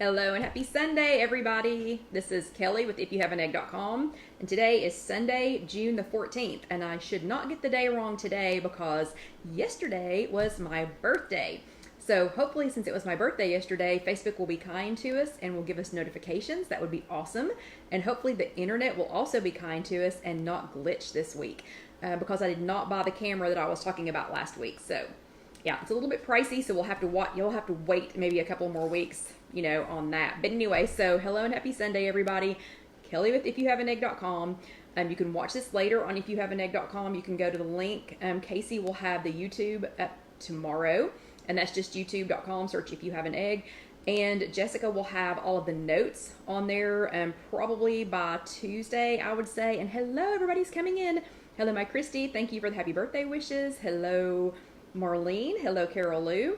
Hello and happy Sunday, everybody. This is Kelly with Ifyouhaveanegg.com, and today is Sunday, June the 14th, and I should not get the day wrong today because yesterday was my birthday. So hopefully, since it was my birthday yesterday, Facebook will be kind to us and will give us notifications. That would be awesome. And hopefully the internet will also be kind to us and not glitch this week because I did not buy the camera that I was talking about last week. So yeah, it's a little bit pricey, so you'll have to wait maybe a couple more weeks, on that. But anyway, so hello and happy Sunday, everybody. Kelly with Ifyouhaveanegg.com. You can watch this later on Ifyouhaveanegg.com. You can go to the link. Casey will have the YouTube up tomorrow, and that's just youtube.com. Search If You Have an Egg. And Jessica will have all of the notes on there probably by Tuesday, I would say. And hello, everybody's coming in. Hello, my Christy. Thank you for the happy birthday wishes. Hello, Marlene. Hello, Carol Lou.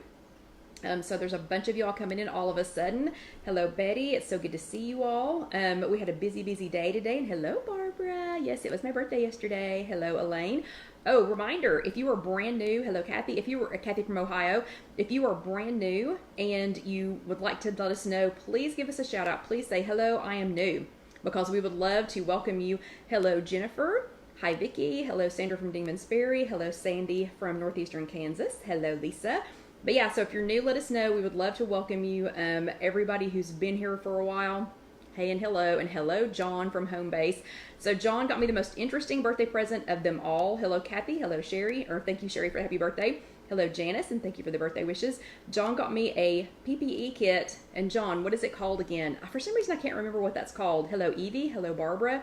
So there's a bunch of y'all coming in all of a sudden. Hello, Betty. It's so good to see you all. We had a busy day today. And hello, Barbara. Yes, it was my birthday yesterday. Hello, Elaine. Oh, reminder, if you are brand new, hello, Kathy. If you were Kathy from Ohio, if you are brand new and you would like to let us know, please give us a shout out. Please say, hello, I am new, because we would love to welcome you. Hello, Jennifer. Hi, Vicki. Hello, Sandra from Demons Ferry. Hello, Sandy from Northeastern Kansas. Hello, Lisa. But yeah, so if you're new, let us know. We would love to welcome you. Everybody who's been here for a while, hey and hello, John from Home Base. So John got me the most interesting birthday present of them all. Hello, Kathy. Hello, Sherry. Or thank you, Sherry, for the happy birthday. Hello, Janice, and thank you for the birthday wishes. John got me a PPE kit. And John, what is it called again? For some reason, I can't remember what that's called. Hello, Evie. Hello, Barbara.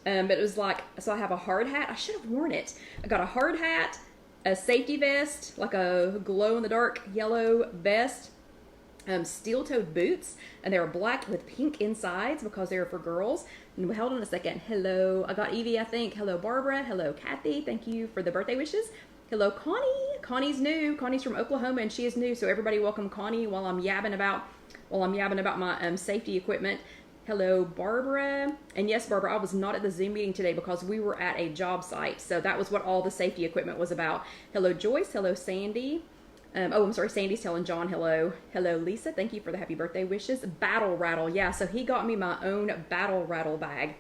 But it was like, so I have a hard hat. I should have worn it. I got a hard hat, a safety vest, like a glow-in-the-dark yellow vest, steel-toed boots, and they were black with pink insides because they were for girls. And hold on a second. Hello, I got Evie, I think. Hello, Barbara. Hello, Kathy. Thank you for the birthday wishes. Hello, Connie. Connie's new. Connie's from Oklahoma, and she is new. So everybody welcome Connie while I'm yabbing about my safety equipment. Hello, Barbara. And yes, Barbara, I was not at the Zoom meeting today because we were at a job site. So that was what all the safety equipment was about. Hello, Joyce. Hello, Sandy. I'm sorry, Sandy's telling John hello. Hello, Lisa. Thank you for the happy birthday wishes. Battle Rattle. Yeah, so he got me my own Battle Rattle bag.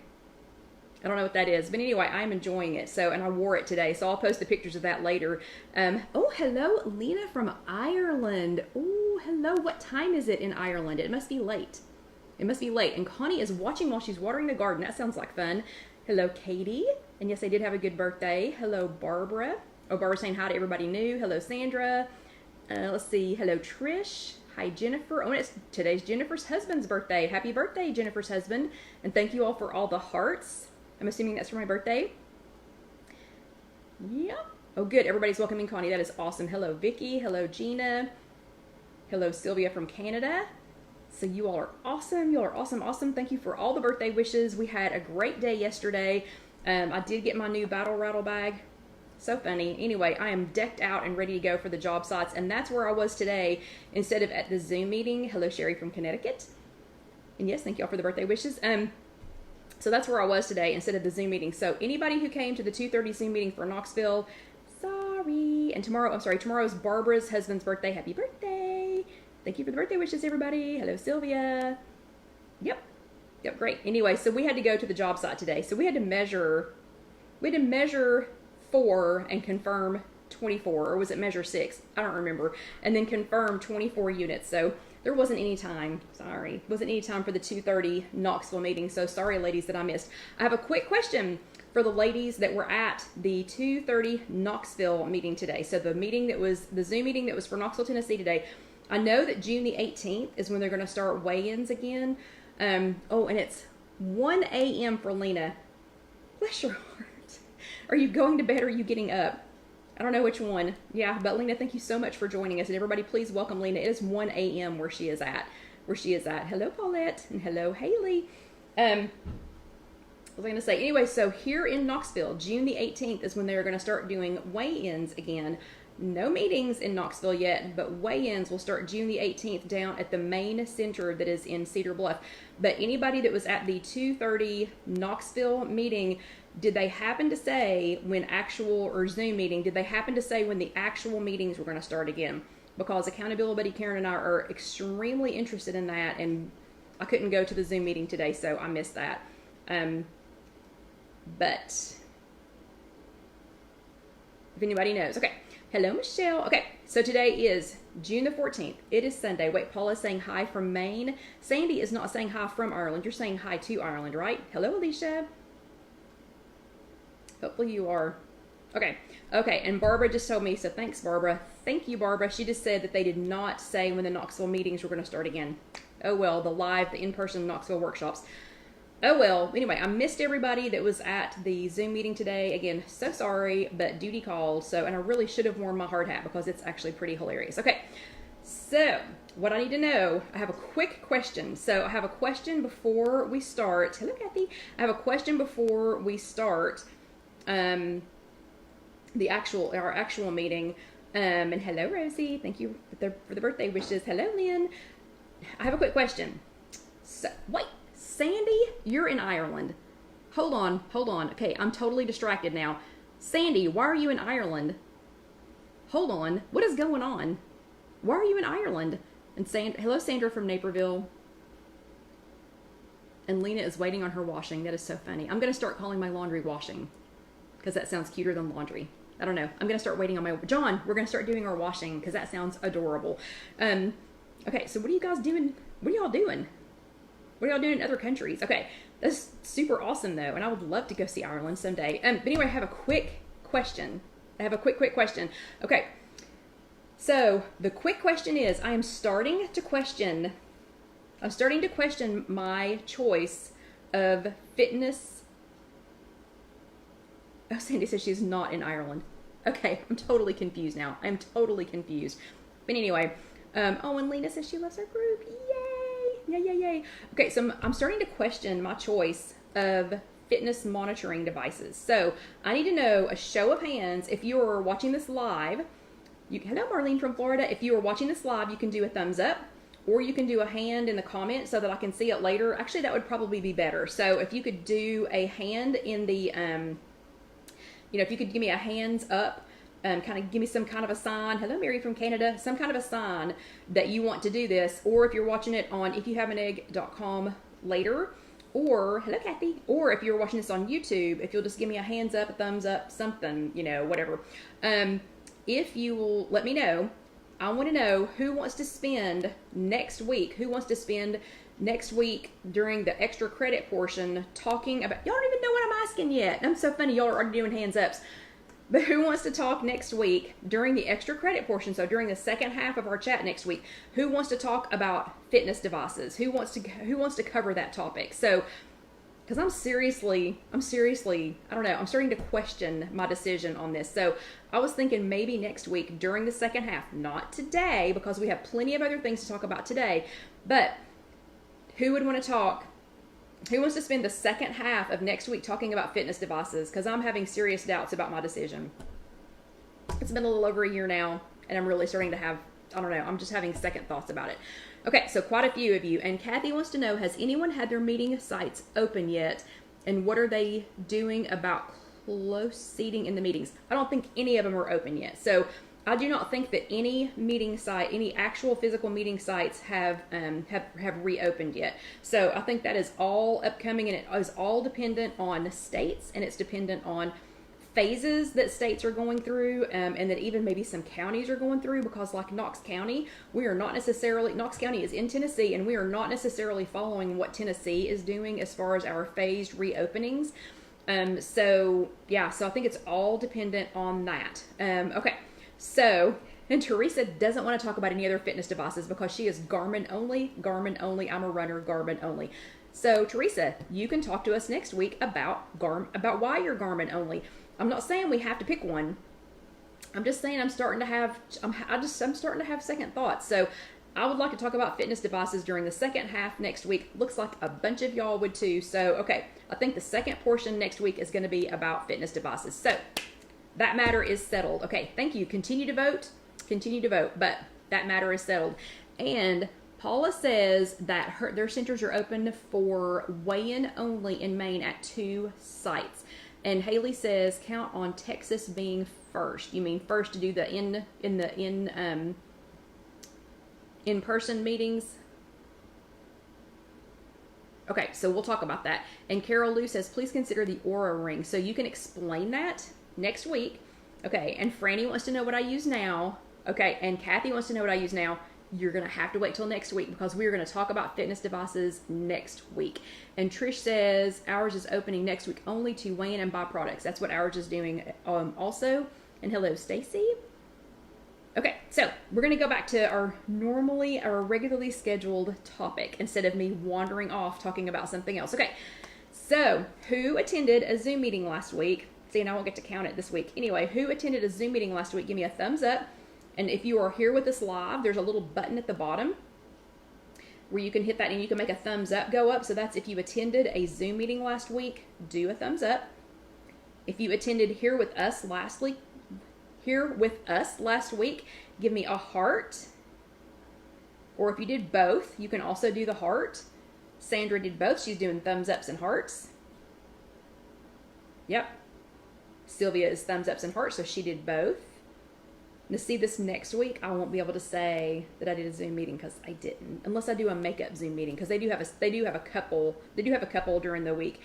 I don't know what that is. But anyway, I'm enjoying it. And I wore it today. So I'll post the pictures of that later. Oh, hello, Lena from Ireland. Oh, hello. What time is it in Ireland? It must be late. It must be late. And Connie is watching while she's watering the garden. That sounds like fun. Hello, Katie. And yes, I did have a good birthday. Hello, Barbara. Oh, Barbara's saying hi to everybody new. Hello, Sandra. Let's see. Hello, Trish. Hi, Jennifer. Oh, and today's Jennifer's husband's birthday. Happy birthday, Jennifer's husband. And thank you all for all the hearts. I'm assuming that's for my birthday. Yeah. Oh, good. Everybody's welcoming Connie. That is awesome. Hello, Vicki. Hello, Gina. Hello, Sylvia from Canada. So you all are awesome. You all are awesome. Thank you for all the birthday wishes. We had a great day yesterday. I did get my new Battle Rattle bag. So funny. Anyway, I am decked out and ready to go for the job sites. And that's where I was today instead of at the Zoom meeting. Hello, Sherry from Connecticut. And yes, thank you all for the birthday wishes. So that's where I was today instead of the Zoom meeting. So anybody who came to the 2:30 Zoom meeting for Knoxville, sorry. And tomorrow's Barbara's husband's birthday. Happy birthday. Thank you for the birthday wishes, everybody. Hello, Sylvia. Yep, great. Anyway, so we had to go to the job site today. So we had to measure 4 and confirm 24, or was it measure 6? I don't remember. And then confirm 24 units. So there wasn't any time, wasn't any time for the 2:30 Knoxville meeting. So sorry, ladies, that I missed. I have a quick question for the ladies that were at the 2:30 Knoxville meeting today. So the Zoom meeting that was for Knoxville, Tennessee today. I know that June the 18th is when they're going to start weigh-ins again. And it's 1 a.m. for Lena. Bless your heart. Are you going to bed or are you getting up? I don't know which one. Yeah, but Lena, thank you so much for joining us. And everybody, please welcome Lena. It is 1 a.m. where she is at. Hello, Paulette. And hello, Haley. What was I going to say? Anyway, so here in Knoxville, June the 18th is when they're going to start doing weigh-ins again. No meetings in Knoxville yet, but weigh-ins will start June the 18th down at the main center that is in Cedar Bluff. But anybody that was at the 2:30 Knoxville meeting, did they happen to say when Zoom meeting, did they happen to say when the actual meetings were going to start again? because Accountability Buddy Karen and I are extremely interested in that, and I couldn't go to the Zoom meeting today, so I missed that. But if anybody knows. Okay. Hello, Michelle. Okay, so today is June the 14th. It is Sunday. Wait, Paula's saying hi from Maine. Sandy is not saying hi from Ireland. You're saying hi to Ireland, right? Hello, Alicia. Hopefully you are. Okay. Okay, and Barbara just told me, so thanks, Barbara. Thank you, Barbara. She just said that they did not say when the Knoxville meetings were going to start again. Oh, well, the in-person Knoxville workshops. Oh, well, anyway, I missed everybody that was at the Zoom meeting today. Again, so sorry, but duty called. So, and I really should have worn my hard hat because it's actually pretty hilarious. Okay, so what I need to know, I have a quick question. So I have a question before we start. Hello, Kathy. I have a question before we start our actual meeting. And hello, Rosie. Thank you for the birthday wishes. Hello, Lynn. I have a quick question. So, wait. Sandy, you're in Ireland. Hold on. Okay, I'm totally distracted now. Sandy, why are you in Ireland? Hold on. What is going on? Why are you in Ireland? And hello, Sandra from Naperville. And Lena is waiting on her washing. That is so funny. I'm going to start calling my laundry washing because that sounds cuter than laundry. I don't know. I'm going to start waiting on my... John, we're going to start doing our washing because that sounds adorable. Okay, so what are you guys doing? What are y'all doing? What are y'all doing in other countries? Okay, that's super awesome though, and I would love to go see Ireland someday. But anyway, I have a quick question. Quick question. Okay, so the quick question is, I'm starting to question my choice of fitness. Oh, Sandy says she's not in Ireland. Okay, I'm totally confused now. I'm totally confused. But anyway, oh, and Lena says she loves her group. Yay. Okay, so I'm starting to question my choice of fitness monitoring devices. So I need to know a show of hands. If you are watching this live, hello, Marlene from Florida. If you are watching this live, you can do a thumbs up, or you can do a hand in the comments so that I can see it later. Actually, that would probably be better. So if you could do a hand in the, if you could give me a hands up, kind of give me some kind of a sign. Hello, Mary from Canada. Some kind of a sign that you want to do this. Or if you're watching it on ifyouhaveanegg.com later. Or, hello, Kathy. Or if you're watching this on YouTube, if you'll just give me a hands up, a thumbs up, something, whatever. If you will let me know, I want to know who wants to spend next week. Who wants to spend next week during the extra credit portion talking about... Y'all don't even know what I'm asking yet. I'm so funny. Y'all are already doing hands ups. But who wants to talk next week during the extra credit portion? So during the second half of our chat next week, who wants to talk about fitness devices? Who wants to cover that topic? So, because I'm seriously, I don't know, I'm starting to question my decision on this. So I was thinking maybe next week during the second half, not today, because we have plenty of other things to talk about today, but who would want to talk? Who wants to spend the second half of next week talking about fitness devices? Because I'm having serious doubts about my decision. It's been a little over a year now, and I'm really starting to have, I don't know, I'm just having second thoughts about it. Okay, so quite a few of you. And Kathy wants to know, has anyone had their meeting sites open yet? And what are they doing about close seating in the meetings? I don't think any of them are open yet. So I do not think that any meeting site, any actual physical meeting sites have reopened yet. So I think that is all upcoming, and it is all dependent on states, and it's dependent on phases that states are going through, and that even maybe some counties are going through, because like Knox County, Knox County is in Tennessee, and we are not necessarily following what Tennessee is doing as far as our phased reopenings. So I think it's all dependent on that. Okay. So, and Teresa doesn't want to talk about any other fitness devices because she is Garmin only. I'm a runner, Garmin only. So, Teresa, you can talk to us next week about why you're Garmin only. I'm not saying we have to pick one. I'm just saying I'm starting to have second thoughts. So, I would like to talk about fitness devices during the second half next week. Looks like a bunch of y'all would too. So, okay, I think the second portion next week is going to be about fitness devices. So, that matter is settled. Okay, thank you. Continue to vote, but that matter is settled. And Paula says that their centers are open for weigh-in only in Maine at 2 sites. And Haley says count on Texas being first. You mean first to do the in-person meetings. Okay, so we'll talk about that. And Carol Lou says, please consider the Aura ring. So you can explain that next week. Okay, and Franny wants to know what I use now. Okay, and Kathy wants to know what I use now. You're going to have to wait till next week because we're going to talk about fitness devices next week. And Trish says ours is opening next week only to weigh in and buy products. That's what ours is doing also. And hello, Stacy. Okay, so we're going to go back to our regularly scheduled topic instead of me wandering off talking about something else. Okay, so who attended a Zoom meeting last week? See, and I won't get to count it this week. Anyway, who attended a Zoom meeting last week? Give me a thumbs up. And if you are here with us live, there's a little button at the bottom where you can hit that and you can make a thumbs up go up. So that's if you attended a Zoom meeting last week, do a thumbs up. If you attended here with us last week, give me a heart. Or if you did both, you can also do the heart. Sandra did both. She's doing thumbs ups and hearts. Yep. Sylvia is thumbs ups and hearts, so she did both. To see this next week, I won't be able to say that I did a Zoom meeting because I didn't, unless I do a makeup Zoom meeting because they do have a couple during the week.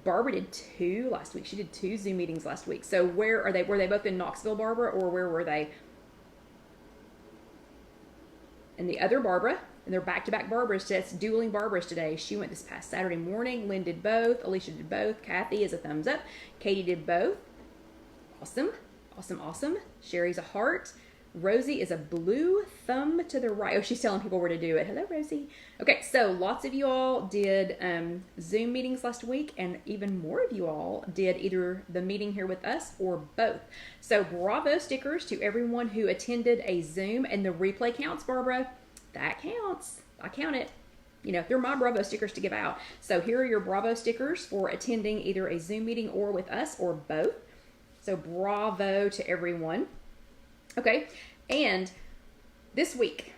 Barbara did 2 last week. She did 2 Zoom meetings last week. So where are they? Were they both in Knoxville, Barbara, or where were they? And the other Barbara, and they're back-to-back Barbaras. That's dueling Barbaras today. She went this past Saturday morning. Lynn did both. Alicia did both. Kathy is a thumbs up. Katie did both. Awesome. Awesome, awesome. Sherry's a heart. Rosie is a blue thumb to the right. Oh, she's telling people where to do it. Hello, Rosie. Okay, so lots of you all did Zoom meetings last week, and even more of you all did either the meeting here with us or both. So bravo stickers to everyone who attended a Zoom, and the replay counts, Barbara. That counts. I count it. You know, they're my bravo stickers to give out. So here are your bravo stickers for attending either a Zoom meeting or with us or both. So bravo to everyone. Okay, and this week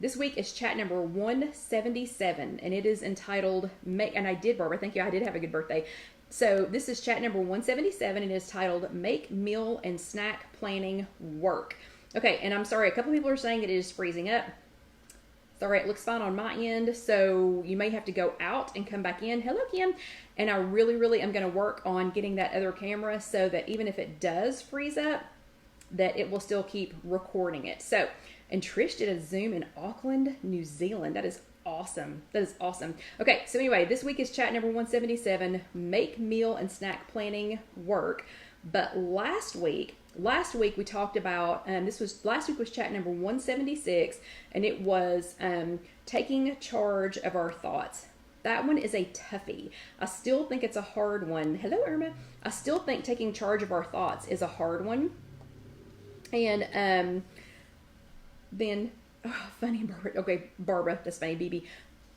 is chat number 177, and it is entitled and I did, Barbara, thank you, I did have a good birthday. So this is chat number 177, and it is titled Make Meal and Snack Planning Work. Okay, and I'm sorry, a couple people are saying that it is freezing up. Sorry, it looks fine on my end, so you may have to go out and come back in. Hello, Kim. And I really am going to work on getting that other camera so that even if it does freeze up, that it will still keep recording it. So, and Trish did a Zoom in Auckland, New Zealand. That is awesome. That is awesome. Okay, so anyway, this week is chat number 177, Make Meal and Snack Planning Work. But last week we talked about, last week was chat number 176, and it was taking charge of our thoughts. That one is a toughie. I still think it's a hard one. Hello, Irma. I still think taking charge of our thoughts is a hard one. And then, funny, Barbara. Okay, Barbara, that's funny, BB.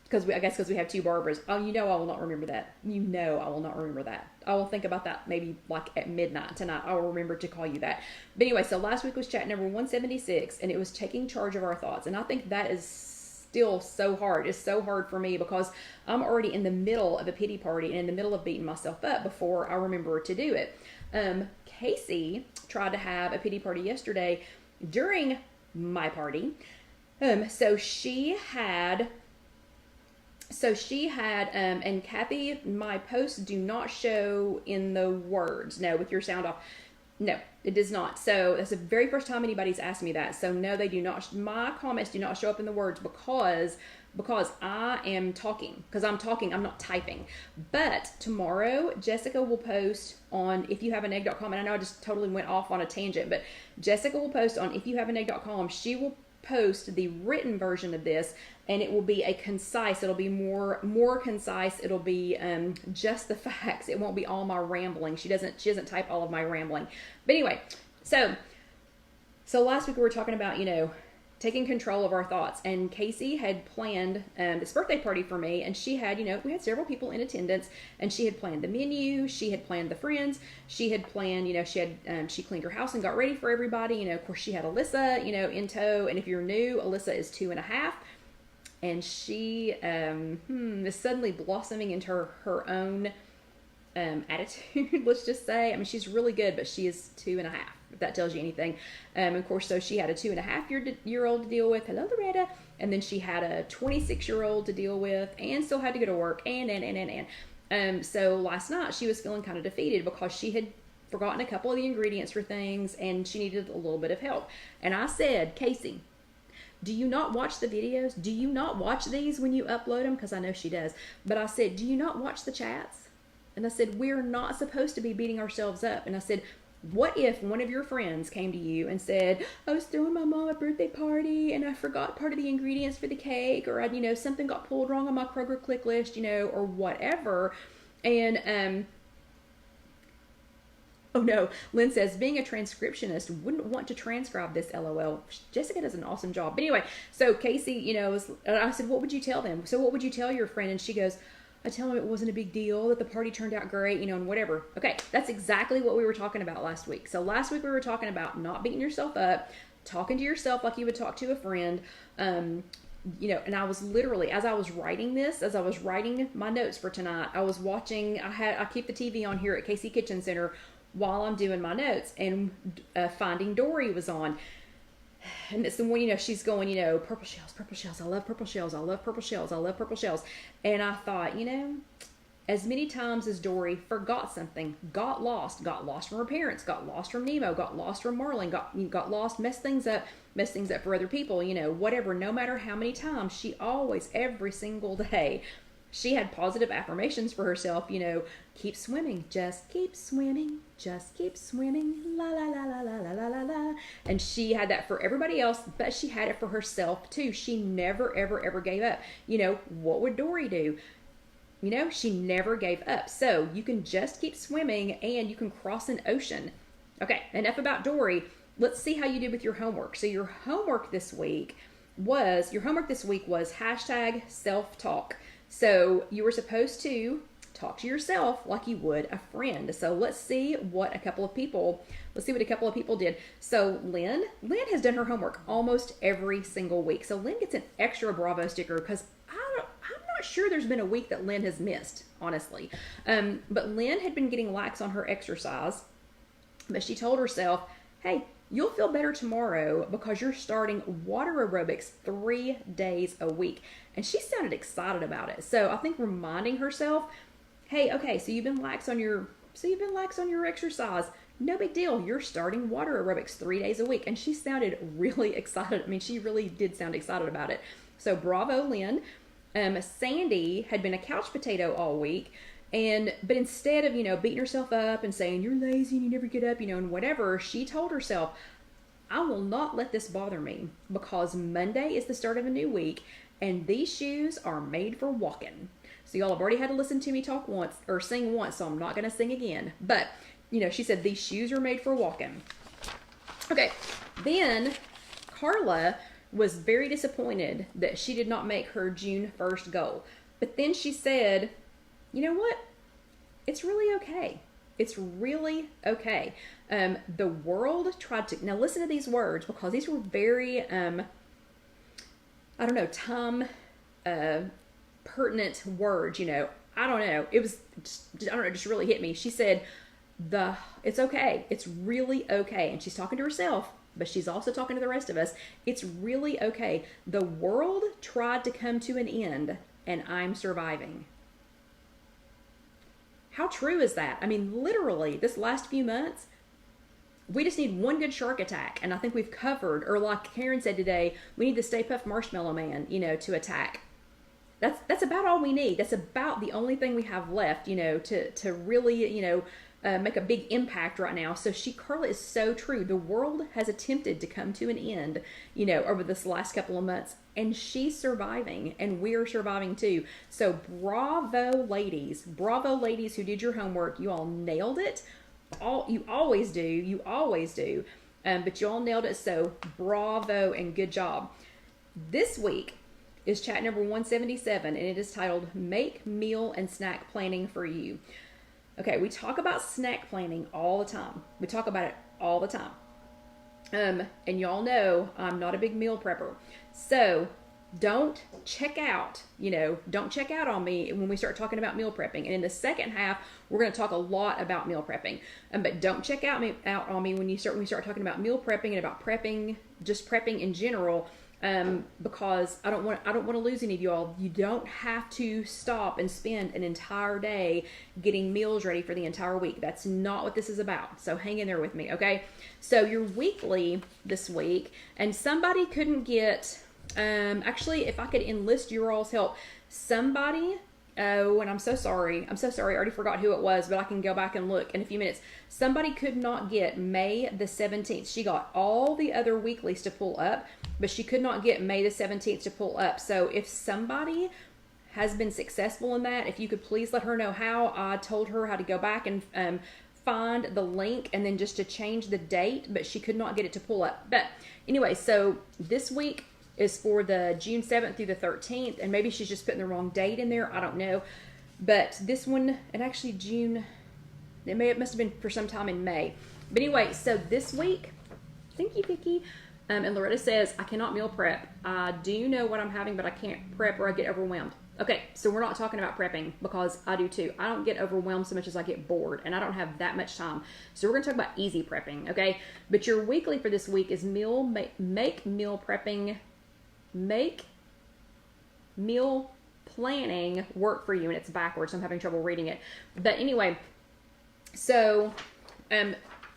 Because we have 2 Barbaras. Oh, you know I will not remember that. You know I will not remember that. I will think about that maybe like at midnight tonight. I will remember to call you that. But anyway, so last week was chat number 176, and it was taking charge of our thoughts. And I think that is still so hard. It's so hard for me because I'm already in the middle of a pity party and in the middle of beating myself up before I remember to do it. Casey tried to have a pity party yesterday during my party. So she had, and Kathy, my posts do not show in the words. No, with your sound off. No, it does not. So that's the very first time anybody's asked me that. So no, they do not. My comments do not show up in the words because I am talking. Because I'm talking, I'm not typing. But tomorrow, Jessica will post on ifyouhaveanegg.com. And I know I just totally went off on a tangent, but Jessica will post on ifyouhaveanegg.com. She will post the written version of this, and it will be it'll be more concise. It'll be just the facts. It won't be all my rambling. She doesn't type all of my rambling. But anyway, so last week we were talking about, taking control of our thoughts, and Casey had planned this birthday party for me, and she had, we had several people in attendance, and she had planned the menu, she had planned the friends, she had planned, she cleaned her house and got ready for everybody, of course she had Alyssa, in tow, and if you're new, Alyssa is 2.5, and she is suddenly blossoming into her own attitude, let's just say. I mean, she's really good, but she is 2.5, if that tells you anything. Of course, so she had a 2.5-year-old to deal with. Hello, Loretta. And then she had a 26-year-old to deal with, and still had to go to work, so last night she was feeling kind of defeated because she had forgotten a couple of the ingredients for things, and she needed a little bit of help. And I said, Casey, do you not watch the videos? Do you not watch these when you upload them? Because I know she does. But I said, do you not watch the chats? And I said, we're not supposed to be beating ourselves up. And I said, what if one of your friends came to you and said, I was throwing my mom a birthday party and I forgot part of the ingredients for the cake, or something got pulled wrong on my Kroger click list, or whatever. And oh no, Lynn says, being a transcriptionist, wouldn't want to transcribe this, LOL. Jessica does an awesome job. But anyway, so Casey, I said, what would you tell them? So what would you tell your friend? And she goes, I tell them it wasn't a big deal, that the party turned out great, and whatever. Okay, that's exactly what we were talking about last week. So last week we were talking about not beating yourself up, talking to yourself like you would talk to a friend. And I was literally, as I was writing my notes for tonight, I was watching, I keep the TV on here at Casey Kitchen Center while I'm doing my notes, and Finding Dory was on. And it's the one, she's going, purple shells, I love purple shells, I love purple shells, I love purple shells. And I thought, as many times as Dory forgot something, got lost from her parents, got lost from Nemo, got lost from Marlin, got lost, messed things up for other people, whatever, no matter how many times, she always, every single day, she had positive affirmations for herself, keep swimming, just keep swimming, la la la la la la la la la. And she had that for everybody else, but she had it for herself too. She never, ever, ever gave up. What would Dory do? She never gave up. So you can just keep swimming and you can cross an ocean. Okay, enough about Dory. Let's see how you did with your homework. So your homework this week was hashtag self-talk. So you were supposed to talk to yourself like you would a friend. So let's see what a couple of people did. So Lynn has done her homework almost every single week. So Lynn gets an extra Bravo sticker because I'm not sure there's been a week that Lynn has missed, honestly. But Lynn had been getting lax on her exercise, but she told herself, hey, you'll feel better tomorrow because you're starting water aerobics 3 days a week. And she sounded excited about it. So I think reminding herself, hey, okay, so you've been lax on your exercise. No big deal. You're starting water aerobics 3 days a week. And she sounded really excited. I mean, she really did sound excited about it. So bravo, Lynn. Sandy had been a couch potato all week. But instead of, beating herself up and saying, you're lazy and you never get up, and whatever, she told herself, I will not let this bother me because Monday is the start of a new week and these shoes are made for walking. So y'all have already had to listen to me talk once or sing once, so I'm not going to sing again. But, she said these shoes are made for walking. Okay, then Carla was very disappointed that she did not make her June 1st goal. But then she said, you know what? It's really okay. It's really okay. The world tried to... Now listen to these words because these were very, time pertinent words, I don't know. It was, just really hit me. She said, it's okay. It's really okay. And she's talking to herself, but she's also talking to the rest of us. It's really okay. The world tried to come to an end and I'm surviving. How true is that? I mean, literally, this last few months, we just need one good shark attack. And I think we've covered, or like Karen said today, we need the Stay Puft Marshmallow Man, to attack. That's about all we need. That's about the only thing we have left, to really, make a big impact right now. So Carla is so true. The world has attempted to come to an end, over this last couple of months. And she's surviving, and we're surviving too. So bravo, ladies who did your homework. You all nailed it. You always do. But you all nailed it. So bravo and good job. This week is chat number 177, and it is titled Make Meal and Snack Planning for You. Okay, we talk about snack planning all the time. We talk about it all the time. And y'all know I'm not a big meal prepper. So don't check out, don't check out on me when we start talking about meal prepping. And in the second half, we're going to talk a lot about meal prepping. But don't check out on me when we start talking about meal prepping and about prepping, just prepping in general. Because I don't want to lose any of y'all. You don't have to stop and spend an entire day getting meals ready for the entire week. That's not what this is about. So hang in there with me, okay? So your weekly this week, and somebody couldn't get, actually, if I could enlist your all's help, somebody, oh, and I'm so sorry. I already forgot who it was, but I can go back and look in a few minutes. Somebody could not get May the 17th. She got all the other weeklies to pull up, but she could not get May the 17th to pull up. So if somebody has been successful in that, if you could please let her know how. I told her how to go back and find the link and then just to change the date, but she could not get it to pull up. But anyway, so this week is for the June 7th through the 13th, and maybe she's just putting the wrong date in there. I don't know. But this one, and actually June, it must have been for some time in May. But anyway, so this week, thank you, Vicki. And Loretta says, I cannot meal prep. I do know what I'm having, but I can't prep or I get overwhelmed. Okay, so we're not talking about prepping because I do too. I don't get overwhelmed so much as I get bored, and I don't have that much time. So we're going to talk about easy prepping, okay? But your weekly for this week is make meal prepping, make meal planning work for you, and it's backwards, so I'm having trouble reading it. But anyway, so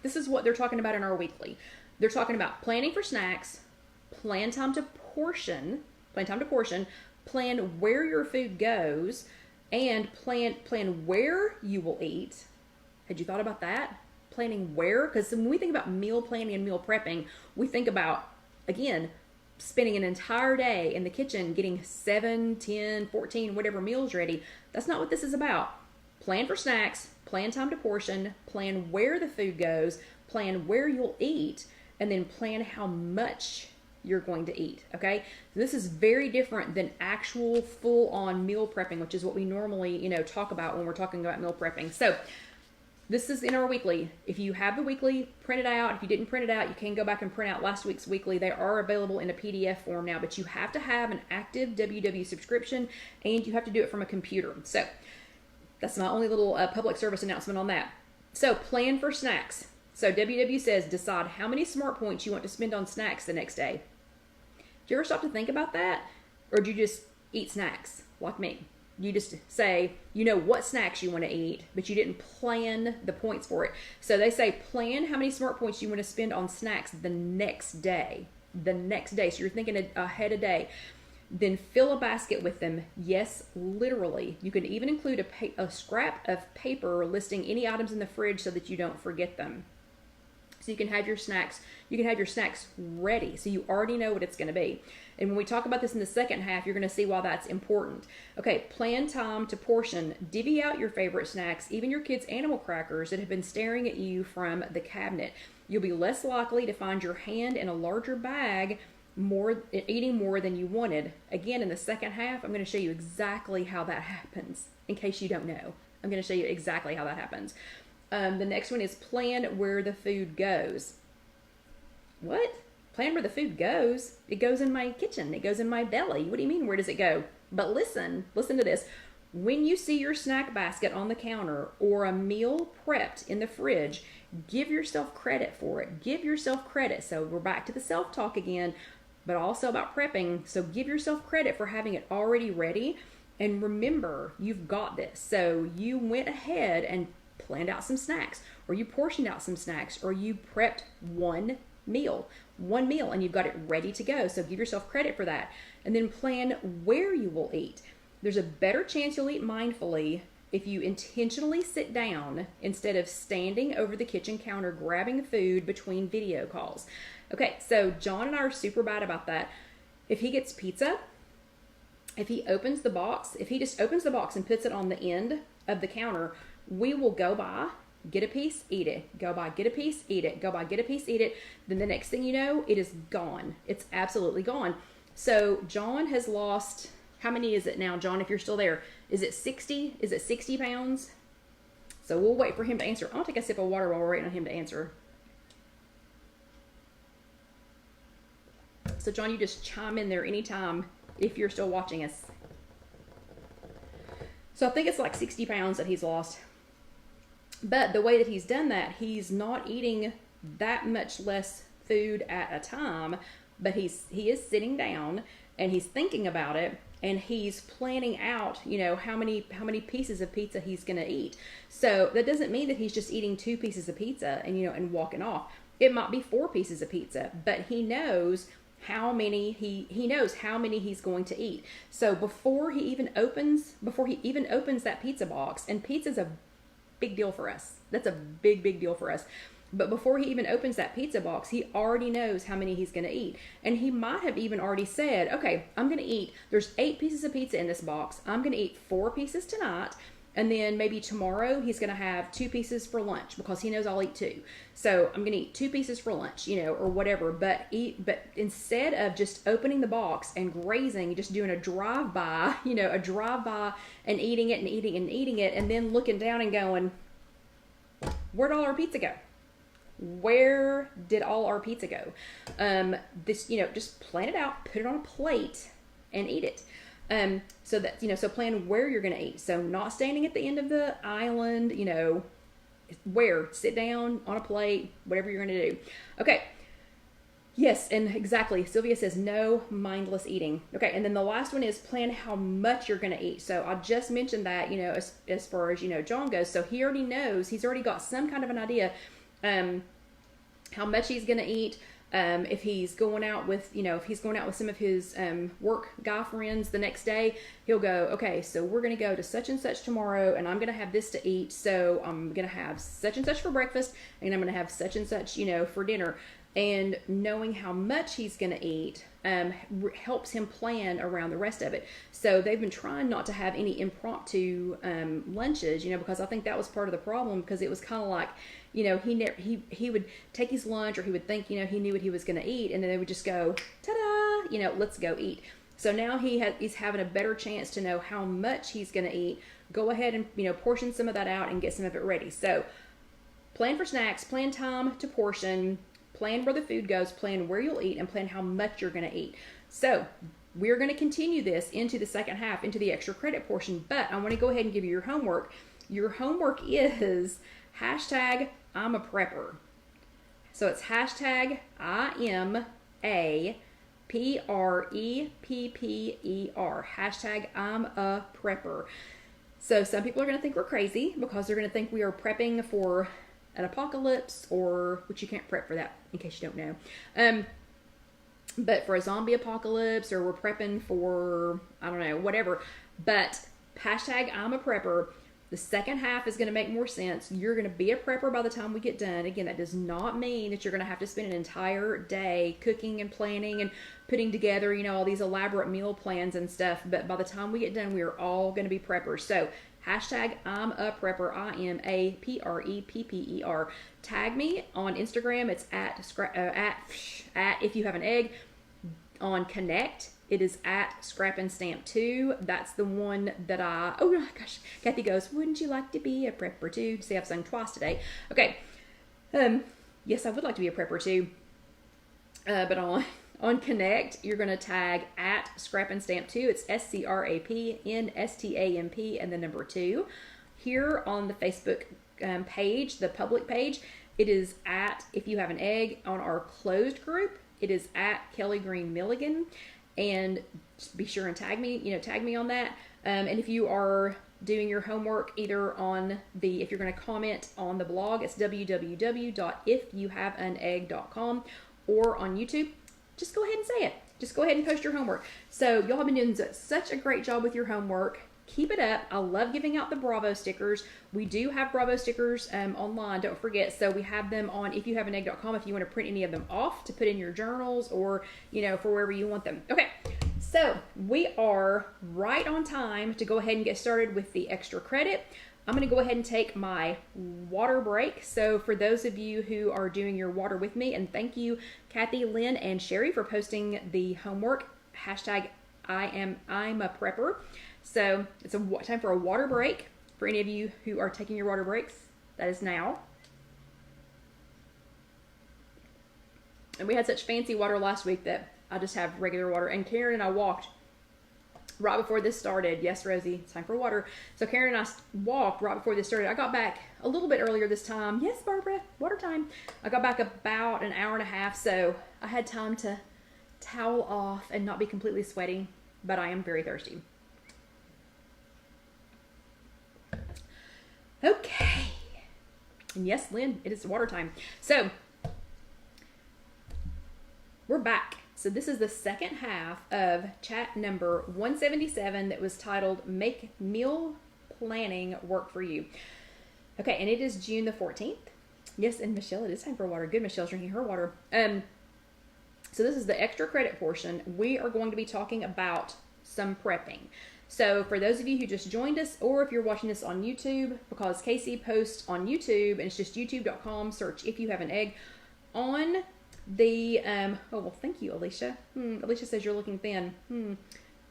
this is what they're talking about in our weekly. They're talking about planning for snacks, plan time to portion, plan where your food goes, and plan where you will eat. Had you thought about that? Planning where? Because when we think about meal planning and meal prepping, we think about, again, spending an entire day in the kitchen getting 7, 10, 14, whatever meals ready. That's not what this is about. Plan for snacks, plan time to portion, plan where the food goes, plan where you'll eat, and then plan how much you're going to eat, okay? So this is very different than actual full-on meal prepping, which is what we normally, talk about when we're talking about meal prepping. So this is in our weekly. If you have the weekly, print it out. If you didn't print it out, you can go back and print out last week's weekly. They are available in a PDF form now, but you have to have an active WW subscription, and you have to do it from a computer. So that's my only little public service announcement on that. So plan for snacks. So WW says, decide how many smart points you want to spend on snacks the next day. Do you ever stop to think about that? Or do you just eat snacks like me? You just say, what snacks you want to eat, but you didn't plan the points for it. So they say, plan how many smart points you want to spend on snacks the next day. So you're thinking ahead a day. Then fill a basket with them. Yes, literally. You can even include a scrap of paper listing any items in the fridge so that you don't forget them. So you can have your snacks. You can have your snacks ready, so you already know what it's going to be. And when we talk about this in the second half, you're going to see why that's important. Okay, plan time to portion. Divvy out your favorite snacks, even your kids' animal crackers that have been staring at you from the cabinet. You'll be less likely to find your hand in a larger bag, eating more than you wanted. Again, in the second half, I'm going to show you exactly how that happens. In case you don't know, I'm going to show you exactly how that happens. The next one is plan where the food goes. What? Plan where the food goes? It goes in my kitchen. It goes in my belly. What do you mean, where does it go? But listen to this. When you see your snack basket on the counter or a meal prepped in the fridge, give yourself credit for it. Give yourself credit. So we're back to the self-talk again, but also about prepping. So give yourself credit for having it already ready. And remember, you've got this. So you went ahead and planned out some snacks, or you portioned out some snacks, or you prepped one meal, and you've got it ready to go. So give yourself credit for that. And then plan where you will eat. There's a better chance you'll eat mindfully if you intentionally sit down instead of standing over the kitchen counter grabbing food between video calls. Okay, so John and I are super bad about that. If he gets pizza, if he just opens the box and puts it on the end of the counter, we will go by, get a piece, eat it. Go by, get a piece, eat it. Go by, get a piece, eat it. Then the next thing you know, it is gone. It's absolutely gone. So John has lost, how many is it now, John, if you're still there? Is it 60? Is it 60 pounds? So we'll wait for him to answer. I'll take a sip of water while we're waiting on him to answer. So John, you just chime in there anytime if you're still watching us. So I think it's like 60 pounds that he's lost. But the way that he's done that, he's not eating that much less food at a time, but he is sitting down and he's thinking about it, and he's planning out, you know, how many pieces of pizza he's going to eat. So that doesn't mean that he's just eating 2 pieces of pizza and, you know, and walking off. It might be 4 pieces of pizza, but he knows how many he knows how many he's going to eat. So before he even opens that pizza box, and pizza's a big deal for us. That's a big deal for us. But before he even opens that pizza box, he already knows how many he's going to eat. And he might have even already said, okay, I'm going to eat, there's 8 pieces of pizza in this box. I'm going to eat 4 pieces tonight. And then maybe tomorrow he's going to have 2 pieces for lunch because he knows I'll eat 2. So I'm going to eat 2 pieces for lunch, you know, or whatever. But instead of just opening the box and grazing, just doing a drive-by, you know, and eating it and eating and eating it, and then looking down and going, where'd all our pizza go? Where did all our pizza go? This, you know, just plan it out, put it on a plate, and eat it. So that, you know, so plan where you're going to eat. So not standing at the end of the island, you know, sit down on a plate, whatever you're going to do. Okay. Yes. And exactly. Sylvia says no mindless eating. Okay. And then the last one is plan how much you're going to eat. So I just mentioned that, you know, as far as, you know, John goes, so he already knows, he's already got some kind of an idea, how much he's going to eat. If he's going out with, you know, if he's going out with some of his work guy friends the next day, he'll go, okay, so we're going to go to such and such tomorrow, and I'm going to have this to eat. So I'm going to have such and such for breakfast, and I'm going to have such and such, you know, for dinner. And knowing how much he's going to eat helps him plan around the rest of it. So they've been trying not to have any impromptu lunches, you know, because I think that was part of the problem, because it was kind of like, you know, he would take his lunch, or he would think, you know, he knew what he was going to eat, and then they would just go, ta-da, you know, let's go eat. So now he's having a better chance to know how much he's going to eat. Go ahead and, you know, portion some of that out and get some of it ready. So plan for snacks, plan time to portion, plan where the food goes, plan where you'll eat, and plan how much you're going to eat. So we're going to continue this into the second half, into the extra credit portion, but I want to go ahead and give you your homework. Your homework is hashtag I'm a prepper. So it's hashtag IMAPREPPER. Hashtag I'm a prepper. So some people are going to think we're crazy because they're going to think we are prepping for an apocalypse, or, which you can't prep for that in case you don't know. But for a zombie apocalypse, or we're prepping for, I don't know, whatever. But hashtag I'm a prepper. The second half is going to make more sense. You're going to be a prepper by the time we get done. Again, that does not mean that you're going to have to spend an entire day cooking and planning and putting together, you know, all these elaborate meal plans and stuff. But by the time we get done, we are all going to be preppers. So hashtag I'm a prepper, IMAPREPPER. Tag me on Instagram. It's at Ifyouhaveanegg. On Connect, it is at Scrap and Stamp 2. That's the one that oh my gosh, Kathy goes, wouldn't you like to be a prepper too? See, I've sung twice today. Okay. Yes, I would like to be a prepper too. But on Connect, you're going to tag at Scrap and Stamp 2. It's SCRAPNSTAMP and the number 2. Here on the Facebook page, the public page, it is at If You Have an Egg. On our closed group, it is at Kelly Green Milligan. And just be sure and tag me on that. And if you are doing your homework either on if you're going to comment on the blog, it's www.ifyouhaveanegg.com, or on YouTube, just go ahead and say it. Just go ahead and post your homework. So y'all have been doing such a great job with your homework. Keep it up. I love giving out the Bravo stickers. We do have Bravo stickers online, don't forget. So we have them on ifyouhaveanegg.com if you want to print any of them off to put in your journals, or, you know, for wherever you want them. Okay, so we are right on time to go ahead and get started with the extra credit. I'm going to go ahead and take my water break. So for those of you who are doing your water with me, and thank you, Kathy, Lynn, and Sherry, for posting the homework, hashtag I'm a prepper. So it's time for a water break. For any of you who are taking your water breaks, that is now. And we had such fancy water last week that I just have regular water. And Karen and I walked right before this started. Yes, Rosie, it's time for water. So Karen and I walked right before this started. I got back a little bit earlier this time. Yes, Barbara, water time. I got back about an hour and a half, so I had time to towel off and not be completely sweaty, but I am very thirsty. Okay. And yes, Lynn, it is water time. So we're back. So this is the second half of chat number 177 that was titled Make Meal Planning Work for You. Okay, and it is June the 14th. Yes, and Michelle, it is time for water. Good, Michelle's drinking her water. So this is the extra credit portion. We are going to be talking about some prepping. So for those of you who just joined us, or if you're watching this on YouTube, because Casey posts on YouTube, and it's just youtube.com, search If You Have an Egg. On the, oh, well, thank you, Alicia. Alicia says you're looking thin.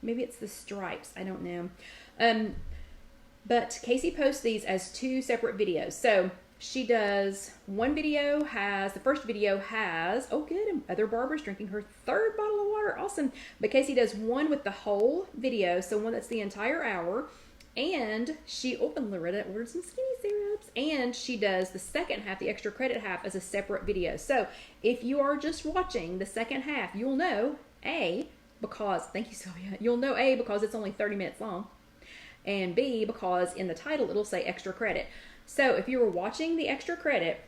Maybe it's the stripes. I don't know. But Casey posts these as 2 separate videos. So she does one video the first video has, oh good, and other Barbara's drinking her 3rd bottle of water. Awesome. But Casey does one with the whole video, so one that's the entire hour. And Loretta ordered some skinny syrups. And she does the second half, the extra credit half, as a separate video. So if you are just watching the second half, you'll know thank you, Sylvia. You'll know because it's only 30 minutes long. And B, because in the title it'll say extra credit. So if you were watching the extra credit,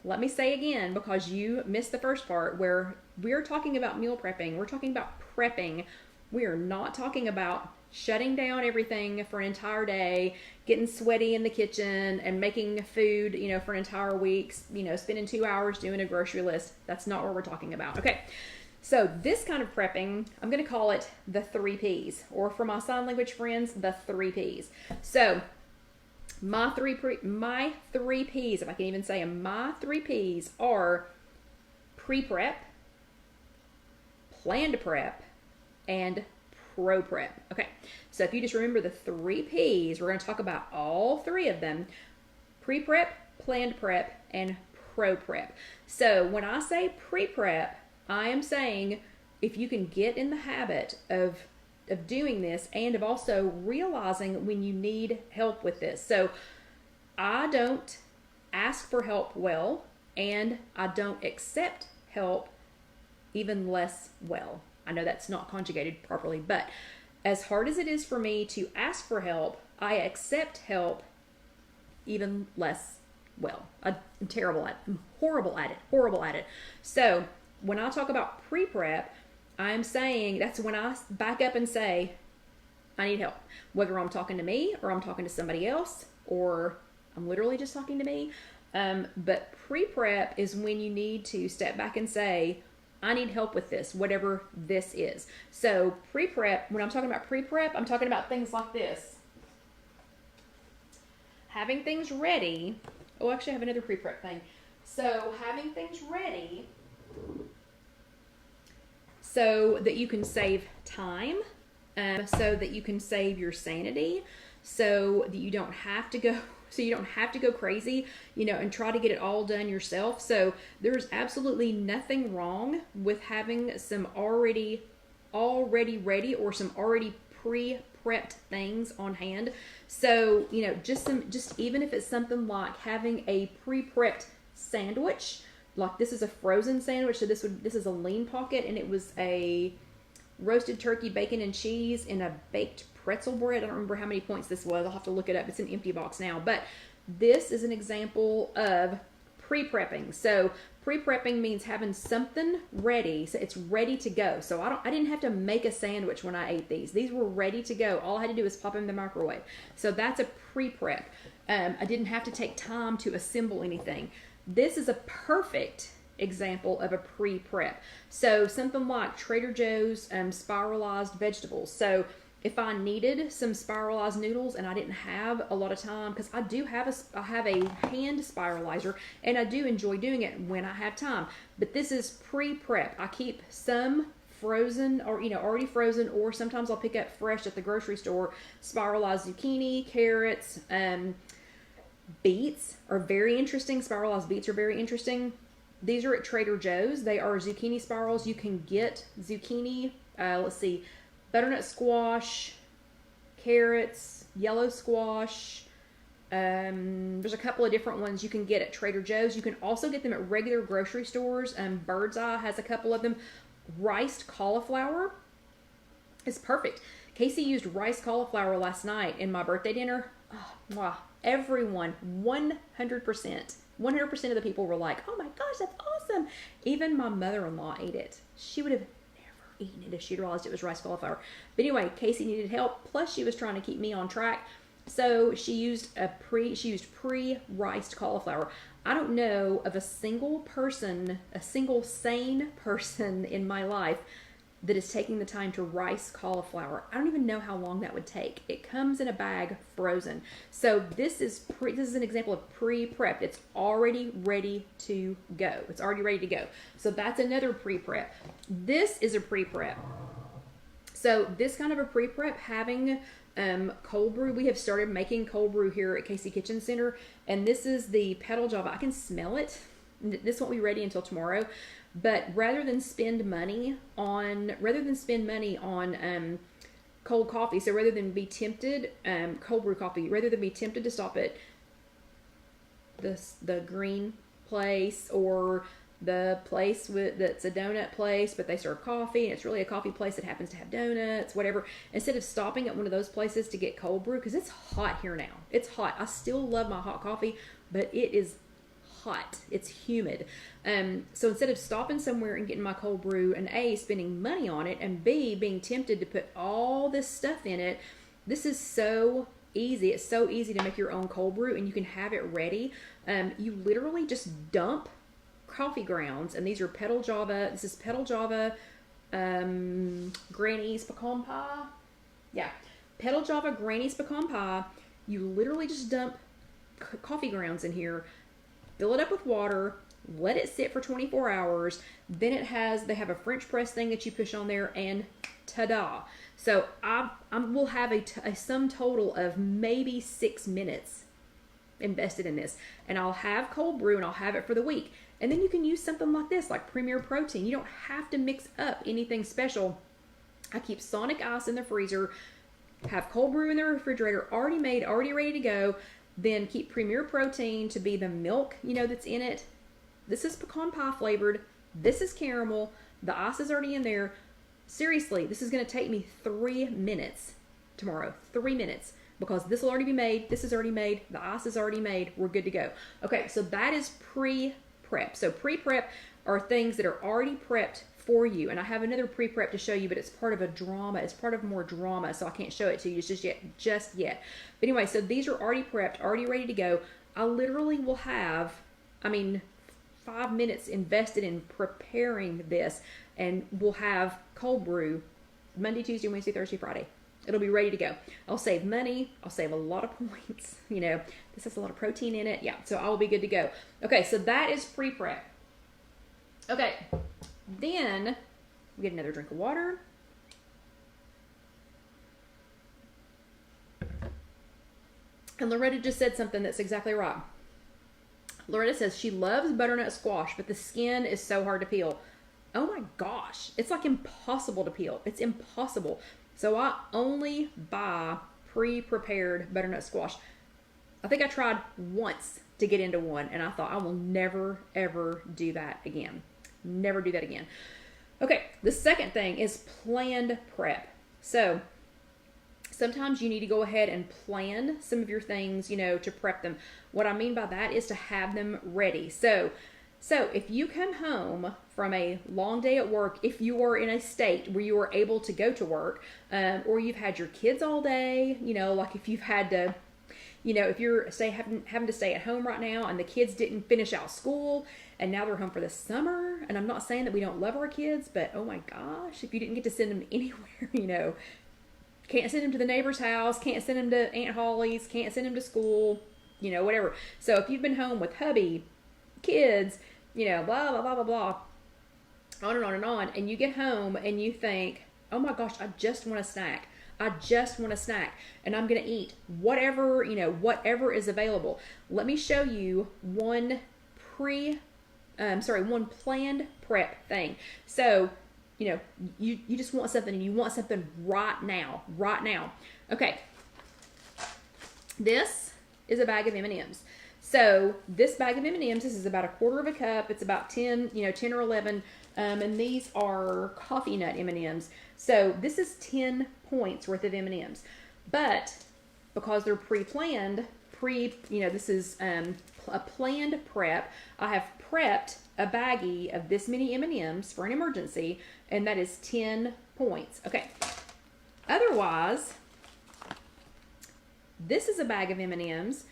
let me say again, because you missed the first part where we're talking about meal prepping. We're talking about prepping. We are not talking about shutting down everything for an entire day, getting sweaty in the kitchen and making food, for an entire week, spending 2 hours doing a grocery list. That's not what we're talking about. Okay. So this kind of prepping, I'm going to call it the 3 Ps, or for my sign language friends, the 3 Ps. So my three Ps, if I can even say them, my 3 Ps are pre-prep, planned prep, and pro-prep. Okay, so if you just remember the 3 Ps, we're going to talk about all 3 of them: pre-prep, planned prep, and pro-prep. So when I say pre-prep, I am saying if you can get in the habit of doing this and of also realizing when you need help with this. So I don't ask for help well, and I don't accept help even less well. I know that's not conjugated properly, but as hard as it is for me to ask for help, I accept help even less well. I'm terrible at it. I'm horrible at it. So when I talk about pre-prep, I'm saying that's when I back up and say, I need help. Whether I'm talking to me or I'm talking to somebody else or I'm literally just talking to me. But pre-prep is when you need to step back and say, I need help with this, whatever this is. So pre-prep, when I'm talking about pre-prep, I'm talking about things like this. Having things ready. Oh, actually I have another pre-prep thing. So having things ready so that you can save time, so that you can save your sanity, so that you don't have to go crazy, and try to get it all done yourself. So there's absolutely nothing wrong with having some already ready or some already pre-prepped things on hand. So, just even if it's something like having a pre-prepped sandwich. Like this is a frozen sandwich, so this is a lean pocket, and it was a roasted turkey, bacon, and cheese in a baked pretzel bread. I don't remember how many points this was. I'll have to look it up. It's an empty box now. But this is an example of pre-prepping. So pre-prepping means having something ready, so it's ready to go. So I didn't have to make a sandwich when I ate these. These were ready to go. All I had to do was pop them in the microwave. So that's a pre-prep. I didn't have to take time to assemble anything. This is a perfect example of a pre-prep. So something like Trader Joe's spiralized vegetables. So if I needed some spiralized noodles and I didn't have a lot of time, because I have a hand spiralizer and I do enjoy doing it when I have time. But this is pre-prep. I keep some frozen or already frozen, or sometimes I'll pick up fresh at the grocery store spiralized zucchini, carrots, beets are very interesting. Spiralized beets are very interesting. These are at Trader Joe's. They are zucchini spirals. You can get zucchini, butternut squash, carrots, yellow squash. There's a couple of different ones you can get at Trader Joe's. You can also get them at regular grocery stores. Bird's Eye has a couple of them. Riced cauliflower is perfect. Casey used riced cauliflower last night in my birthday dinner. Oh, wow. Everyone, 100%. 100% of the people were like, oh my gosh, that's awesome. Even my mother-in-law ate it. She would have never eaten it if she'd realized it was rice cauliflower. But anyway, Casey needed help. Plus, she was trying to keep me on track. So she used pre-riced cauliflower. I don't know of a single sane person in my life that is taking the time to rice cauliflower. I don't even know how long that would take. It comes in a bag frozen. So this is an example of pre-prep. It's already ready to go. It's already ready to go. So that's another pre-prep. This is a pre-prep. So this kind of a pre-prep, having cold brew. We have started making cold brew here at Casey Kitchen Center, and this is the pedal java. I can smell it. This won't be ready until tomorrow. But rather than spend money on cold coffee, so rather than be tempted, cold brew coffee, rather than be tempted to stop at the green place or the place that's a donut place, but they serve coffee and it's really a coffee place that happens to have donuts, whatever. Instead of stopping at one of those places to get cold brew, because it's hot here now. It's hot. I still love my hot coffee, but it is hot. It's humid. So instead of stopping somewhere and getting my cold brew and A, spending money on it, and B, being tempted to put all this stuff in it, this is so easy. It's so easy to make your own cold brew, and you can have it ready. You literally just dump coffee grounds, and these are pedal java. This is pedal java Granny's pecan pie. Yeah, pedal java Granny's pecan pie. You literally just dump coffee grounds in here, fill it up with water, let it sit for 24 hours. Then they have a French press thing that you push on there, and ta-da. So I will have a sum total of maybe 6 minutes invested in this, and I'll have cold brew and I'll have it for the week. And then you can use something like this, like Premier Protein. You don't have to mix up anything special. I keep Sonic Ice in the freezer, have cold brew in the refrigerator, already made, already ready to go. Then keep Premier Protein to be the milk, that's in it. This is pecan pie flavored. This is caramel. The ice is already in there. Seriously, this is going to take me 3 minutes tomorrow. 3 minutes. Because this will already be made. This is already made. The ice is already made. We're good to go. Okay, so that is pre-prep. So pre-prep are things that are already prepped for you. And I have another pre-prep to show you, but it's part of a drama. It's part of more drama, so I can't show it to you just yet. But anyway, so these are already prepped, already ready to go. I literally will have, 5 minutes invested in preparing this, and we'll have cold brew Monday, Tuesday, Wednesday, Thursday, Friday. It'll be ready to go. I'll save money. I'll save a lot of points. This has a lot of protein in it. Yeah, so I'll be good to go. Okay, so that is pre-prep. Okay, then we get another drink of water. And Loretta just said something that's exactly right. Loretta says she loves butternut squash, but the skin is so hard to peel. Oh my gosh. It's like impossible to peel. It's impossible. So I only buy pre-prepared butternut squash. I think I tried once to get into one, and I thought I will never, ever do that again. Never do that again. Okay, the second thing is planned prep. So sometimes you need to go ahead and plan some of your things, to prep them. What I mean by that is to have them ready. So if you come home from a long day at work, if you are in a state where you are able to go to work, or you've had your kids all day, like if you've had to, if you're having to stay at home right now and the kids didn't finish out school and now they're home for the summer, and I'm not saying that we don't love our kids, but oh my gosh, if you didn't get to send them anywhere, can't send them to the neighbor's house, can't send them to Aunt Holly's, can't send them to school, whatever. So if you've been home with hubby, kids, blah, blah, blah, blah, blah, on and on and on, and you get home and you think, oh my gosh, I just want a snack. I just want a snack, and I'm going to eat whatever, whatever is available. Let me show you one planned prep thing. So, you just want something, and you want something right now. Okay, This is a bag of M&Ms. So this bag of M&Ms, this is about a quarter of a cup. It's about 10, 10 or 11. And these are coffee nut M&Ms. So this is 10 points worth of M&Ms. But because they're pre-planned, this is a planned prep. I have prepped a baggie of this many M&Ms for an emergency, and that is 10 points. Okay. Otherwise, this is a bag of M&Ms,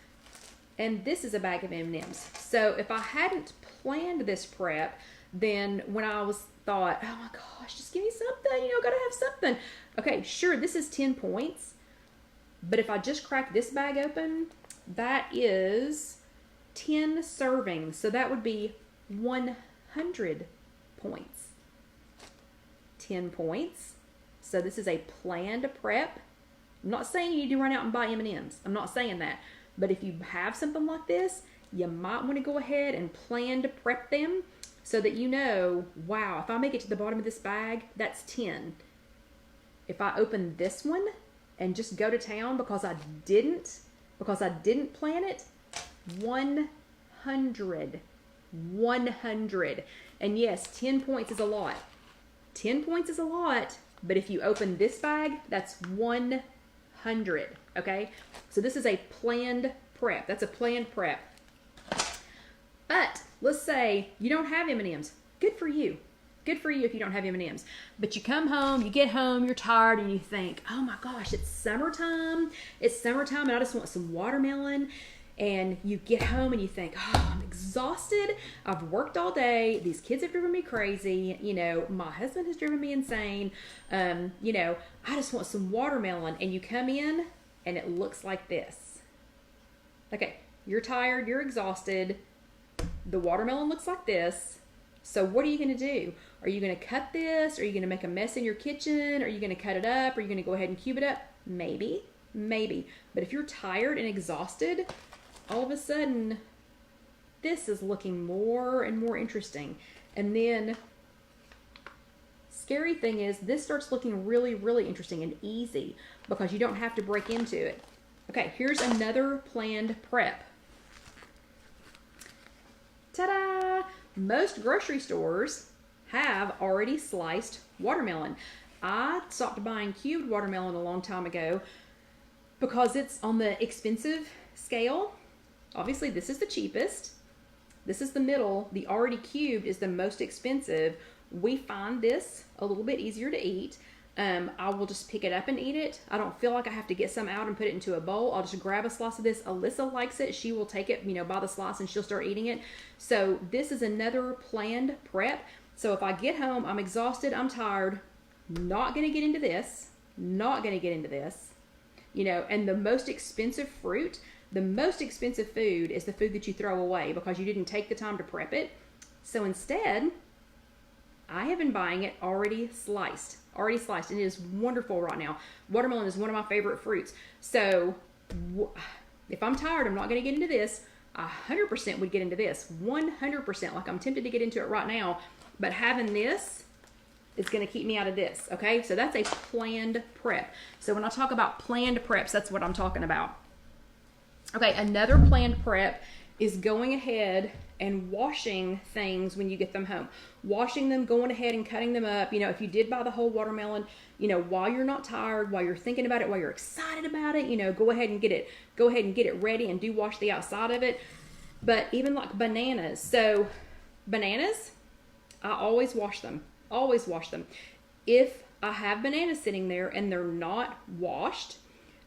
and this is a bag of M&Ms. So if I hadn't planned this prep, then when I thought, oh my gosh, just give me something, gotta have something. Okay, sure, this is 10 points, but if I just crack this bag open, that is 10 servings. So that would be 100 points. 10 points. So this is a planned prep. I'm not saying you need to run out and buy M&Ms. I'm not saying that. But if you have something like this, you might want to go ahead and plan to prep them so that wow, if I make it to the bottom of this bag, that's 10. If I open this one and just go to town because I didn't plan it, 100. 100. And yes, 10 points is a lot. 10 points is a lot, but if you open this bag, that's 100. Okay? So this is a planned prep. That's a planned prep. But let's say you don't have M&Ms. Good for you. Good for you if you don't have M&Ms. But you get home, you're tired, and you think, oh my gosh, it's summertime. It's summertime, and I just want some watermelon. And you get home and you think, oh, I'm exhausted. I've worked all day. These kids have driven me crazy. My husband has driven me insane. I just want some watermelon. And you come in and it looks like this. Okay, you're tired, you're exhausted. The watermelon looks like this. So what are you going to do? Are you going to cut this? Are you going to make a mess in your kitchen? Are you going to cut it up? Are you going to go ahead and cube it up? Maybe. But if you're tired and exhausted, all of a sudden, this is looking more and more interesting. And then, scary thing is, this starts looking really, really interesting and easy because you don't have to break into it. Okay, here's another planned prep. Ta-da! Most grocery stores have already sliced watermelon. I stopped buying cubed watermelon a long time ago because it's on the expensive scale. Obviously, this is the cheapest. This is the middle. The already cubed is the most expensive. We find this a little bit easier to eat. I will just pick it up and eat it. I don't feel like I have to get some out and put it into a bowl. I'll just grab a slice of this. Alyssa likes it. She will take it, by the slice, and she'll start eating it. So this is another planned prep. So if I get home, I'm exhausted, I'm tired, not going to get into this. And the most expensive fruit, the most expensive food is the food that you throw away because you didn't take the time to prep it. So instead, I have been buying it already sliced, and it is wonderful right now. Watermelon is one of my favorite fruits. So if I'm tired, I'm not going to get into this. 100% would get into this, 100%. Like I'm tempted to get into it right now, but having this is going to keep me out of this. Okay, so that's a planned prep. So when I talk about planned preps, that's what I'm talking about. Okay, another planned prep is going ahead and washing things when you get them home. Washing them, going ahead and cutting them up. If you did buy the whole watermelon, while you're not tired, while you're thinking about it, while you're excited about it, go ahead and get it ready and do wash the outside of it. But even like bananas. So bananas, I always wash them. Always wash them. If I have bananas sitting there and they're not washed,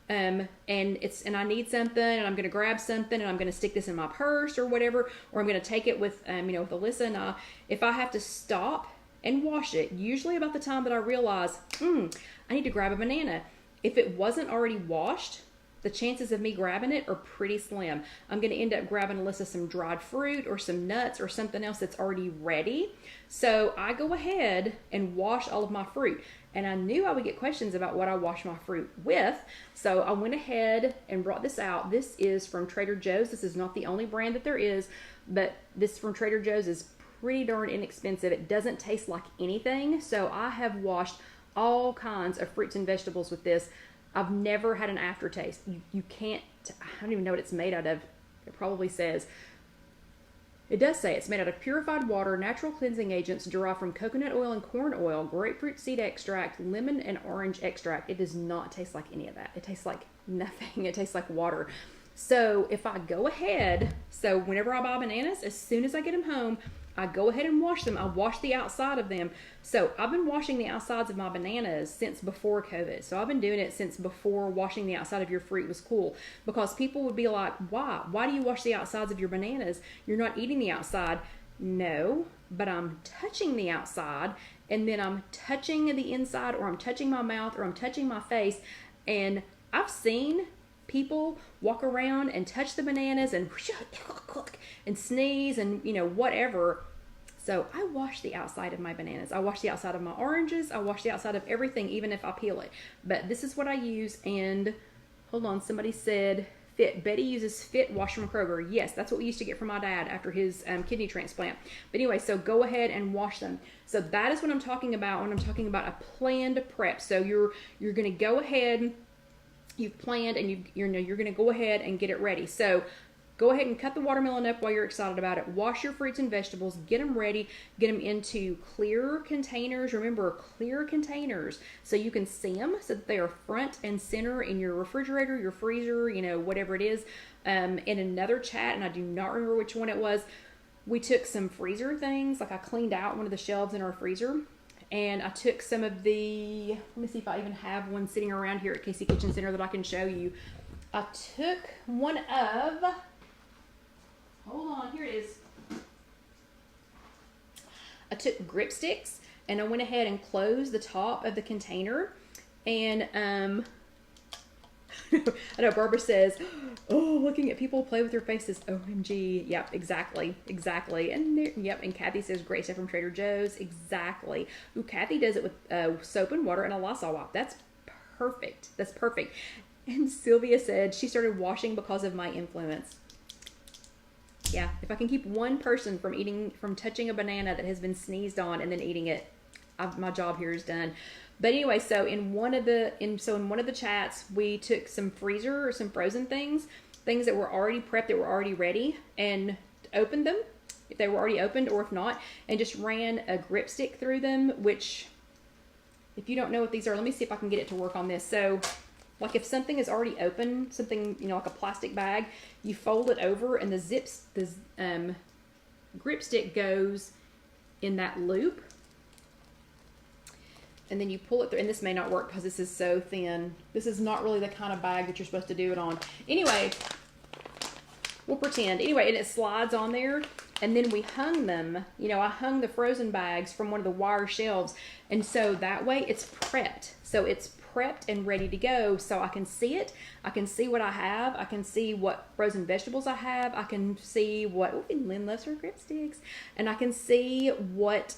and I need something and I'm going to grab something and I'm going to stick this in my purse or whatever, or I'm going to take it with, with Alyssa and I, if I have to stop and wash it, usually about the time that I realize, I need to grab a banana. If it wasn't already washed, the chances of me grabbing it are pretty slim. I'm going to end up grabbing Alyssa some dried fruit or some nuts or something else that's already ready. So I go ahead and wash all of my fruit. And I knew I would get questions about what I wash my fruit with. So I went ahead and brought this out. This is from Trader Joe's. This is not the only brand that there is, but this from Trader Joe's is pretty darn inexpensive. It doesn't taste like anything. So I have washed all kinds of fruits and vegetables with this. I've never had an aftertaste. You can't, I don't even know what it's made out of. It probably says, it does say it's made out of purified water, natural cleansing agents derived from coconut oil and corn oil, grapefruit seed extract, lemon and orange extract. It does not taste like any of that. It tastes like nothing. It tastes like water. So if I go ahead, so whenever I buy bananas, as soon as I get them home, I go ahead and wash them. I wash the outside of them. So I've been washing the outsides of my bananas since before COVID. So I've been doing it since before washing the outside of your fruit was cool. Because people would be like, why? Why do you wash the outsides of your bananas? You're not eating the outside. No, but I'm touching the outside, and then I'm touching the inside, or I'm touching my mouth, or I'm touching my face. And I've seen people walk around and touch the bananas and sneeze and, you know, whatever. So I wash the outside of my bananas. I wash the outside of my oranges. I wash the outside of everything, even if I peel it. But this is what I use. And hold on, somebody said Fit. Betty uses Fit wash from Kroger. Yes, that's what we used to get from my dad after his kidney transplant. But anyway, so go ahead and wash them. So that is what I'm talking about when I'm talking about a planned prep. So you're going to go ahead. You've planned, and you're going to go ahead and get it ready. So go ahead and cut the watermelon up while you're excited about it. Wash your fruits and vegetables. Get them ready. Get them into clear containers. Remember, clear containers, so you can see them, so that they are front and center in your refrigerator, your freezer, you know, whatever it is. In another chat, and I do not remember which one it was, we took some freezer things. Like I cleaned out one of the shelves in our freezer. And I took some of the, let me see if I even have one sitting around here at Casey Kitchen Center that I can show you. I took one of, hold on, here it is. I took grip sticks, and I went ahead and closed the top of the container. And I know Barbara says, oh, looking at people play with their faces. OMG. Yep, exactly. And yep. And Kathy says, great stuff from Trader Joe's. Exactly. Ooh, Kathy does it with soap and water and a Lysol wipe. That's perfect. That's perfect. And Sylvia said she started washing because of my influence. Yeah. If I can keep one person from touching a banana that has been sneezed on and then eating it, my job here is done. But anyway, so in one of the chats, we took some freezer or some frozen things that were already prepped, that were already ready, and opened them if they were already opened, or if not, and just ran a grip stick through them. Which, if you don't know what these are, let me see if I can get it to work on this. So, like if something is already open, something, you know, like a plastic bag, you fold it over, and the grip stick goes in that loop. And then you pull it through, and this may not work because this is so thin. This is not really the kind of bag that you're supposed to do it on. Anyway, we'll pretend. Anyway, and it slides on there, and then we hung them. You know, I hung the frozen bags from one of the wire shelves, and so that way it's prepped. So it's prepped and ready to go, so I can see it. I can see what I have. I can see what frozen vegetables I have. I can see what, oh, and Lynn loves her grip sticks. And I can see what,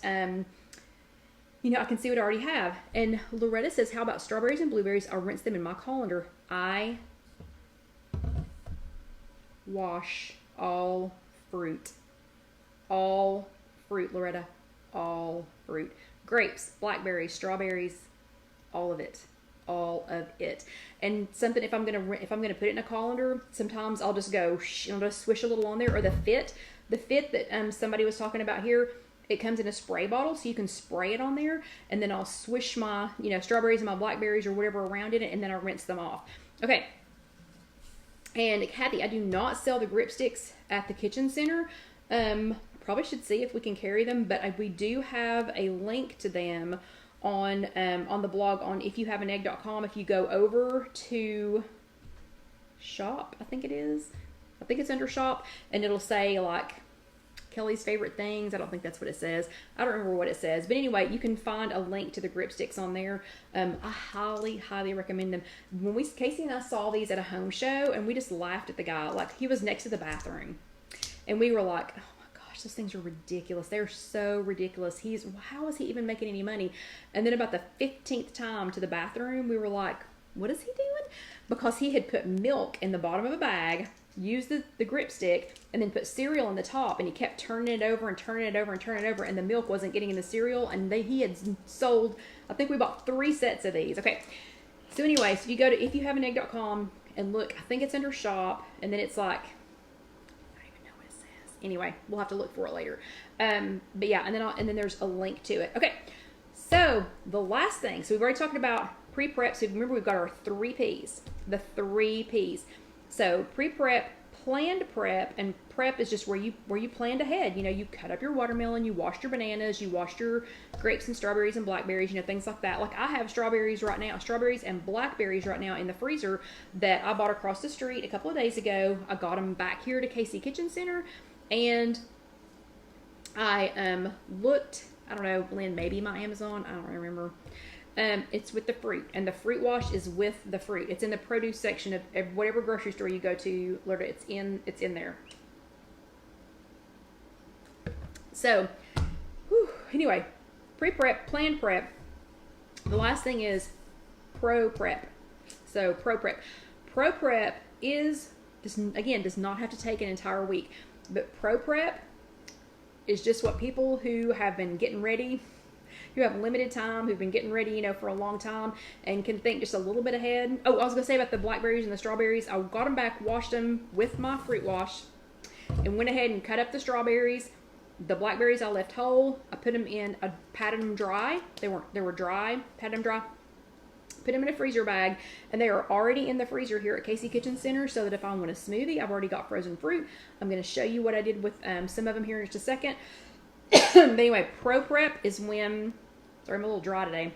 you know, I can see what I already have. And Loretta says, how about strawberries and blueberries? I'll rinse them in my colander. I wash all fruit. All fruit, Loretta. All fruit. Grapes, blackberries, strawberries, all of it. All of it. And something, if I'm gonna put it in a colander, sometimes I'll just go, I'll just swish a little on there. Or the fit that somebody was talking about here, it comes in a spray bottle, so you can spray it on there, and then I'll swish my, you know, strawberries and my blackberries or whatever around in it, and then I rinse them off. Okay. And Kathy, I do not sell the grip sticks at the kitchen center. Probably should see if we can carry them, but we do have a link to them on the blog on ifyouhaveanegg.com. If you go over to shop, I think it's under shop, and it'll say like Kelly's favorite things. I don't think that's what it says. I don't remember what it says. But anyway, you can find a link to the grip sticks on there. I highly, highly recommend them. When Casey and I saw these at a home show, and we just laughed at the guy. Like, he was next to the bathroom. And we were like, oh my gosh, those things are ridiculous. They're so ridiculous. How is he even making any money? And then about the 15th time to the bathroom, we were like, what is he doing? Because he had put milk in the bottom of a bag, used the grip stick, and then put cereal in the top, and he kept turning it over and turning it over and turning it over, and the milk wasn't getting in the cereal, and he had sold, I think we bought 3 sets of these. Okay, So anyway, so you go to ifyouhaveanegg.com and look, I think it's under shop, and then it's like, I don't even know what it says. Anyway, we'll have to look for it later. But yeah, and then there's a link to it. Okay, so the last thing, so we've already talked about pre-prep. So remember, we've got our 3 P's, the 3 P's. So pre-prep, planned prep, and prep is just where you planned ahead. You know, you cut up your watermelon, you washed your bananas, you washed your grapes and strawberries and blackberries, you know, things like that. Like I have strawberries and blackberries right now in the freezer that I bought across the street a couple of days ago. I got them back here to KC Kitchen Center, and I looked, I don't know, Lynn, maybe my Amazon, I don't remember. It's with the fruit, and the fruit wash is with the fruit. It's in the produce section of whatever grocery store you go to. Literally, it's in there. So, anyway, pre-prep, planned prep. The last thing is pro-prep. So, pro-prep. Pro-prep does not have to take an entire week, but pro-prep is just what people who have been getting ready, who have limited time, who've been getting ready, you know, for a long time and can think just a little bit ahead. Oh, I was going to say about the blackberries and the strawberries. I got them back, washed them with my fruit wash, and went ahead and cut up the strawberries. The blackberries I left whole. I put them in, I patted them dry. They were dry, patted them dry. Put them in a freezer bag, and they are already in the freezer here at KC Kitchen Center, so that if I want a smoothie, I've already got frozen fruit. I'm going to show you what I did with some of them here in just a second. But anyway, pro prep is when, sorry, I'm a little dry today.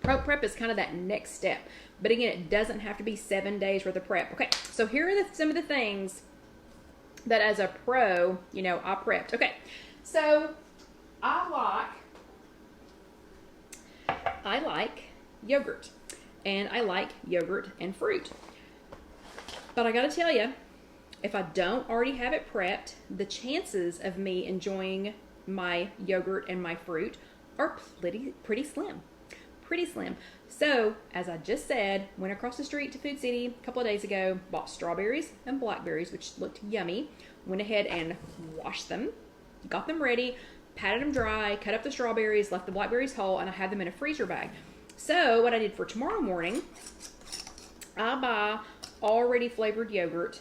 Pro prep is kind of that next step. But again, it doesn't have to be 7 days worth of prep. Okay, so here are some of the things that as a pro, you know, I prepped. Okay, so I like yogurt. And I like yogurt and fruit. But I got to tell you, if I don't already have it prepped, the chances of me enjoying my yogurt and my fruit are pretty slim. Pretty slim. So, as I just said, went across the street to Food City a couple of days ago, bought strawberries and blackberries, which looked yummy. Went ahead and washed them, got them ready, patted them dry, cut up the strawberries, left the blackberries whole, and I had them in a freezer bag. So, what I did for tomorrow morning, I buy already flavored yogurt.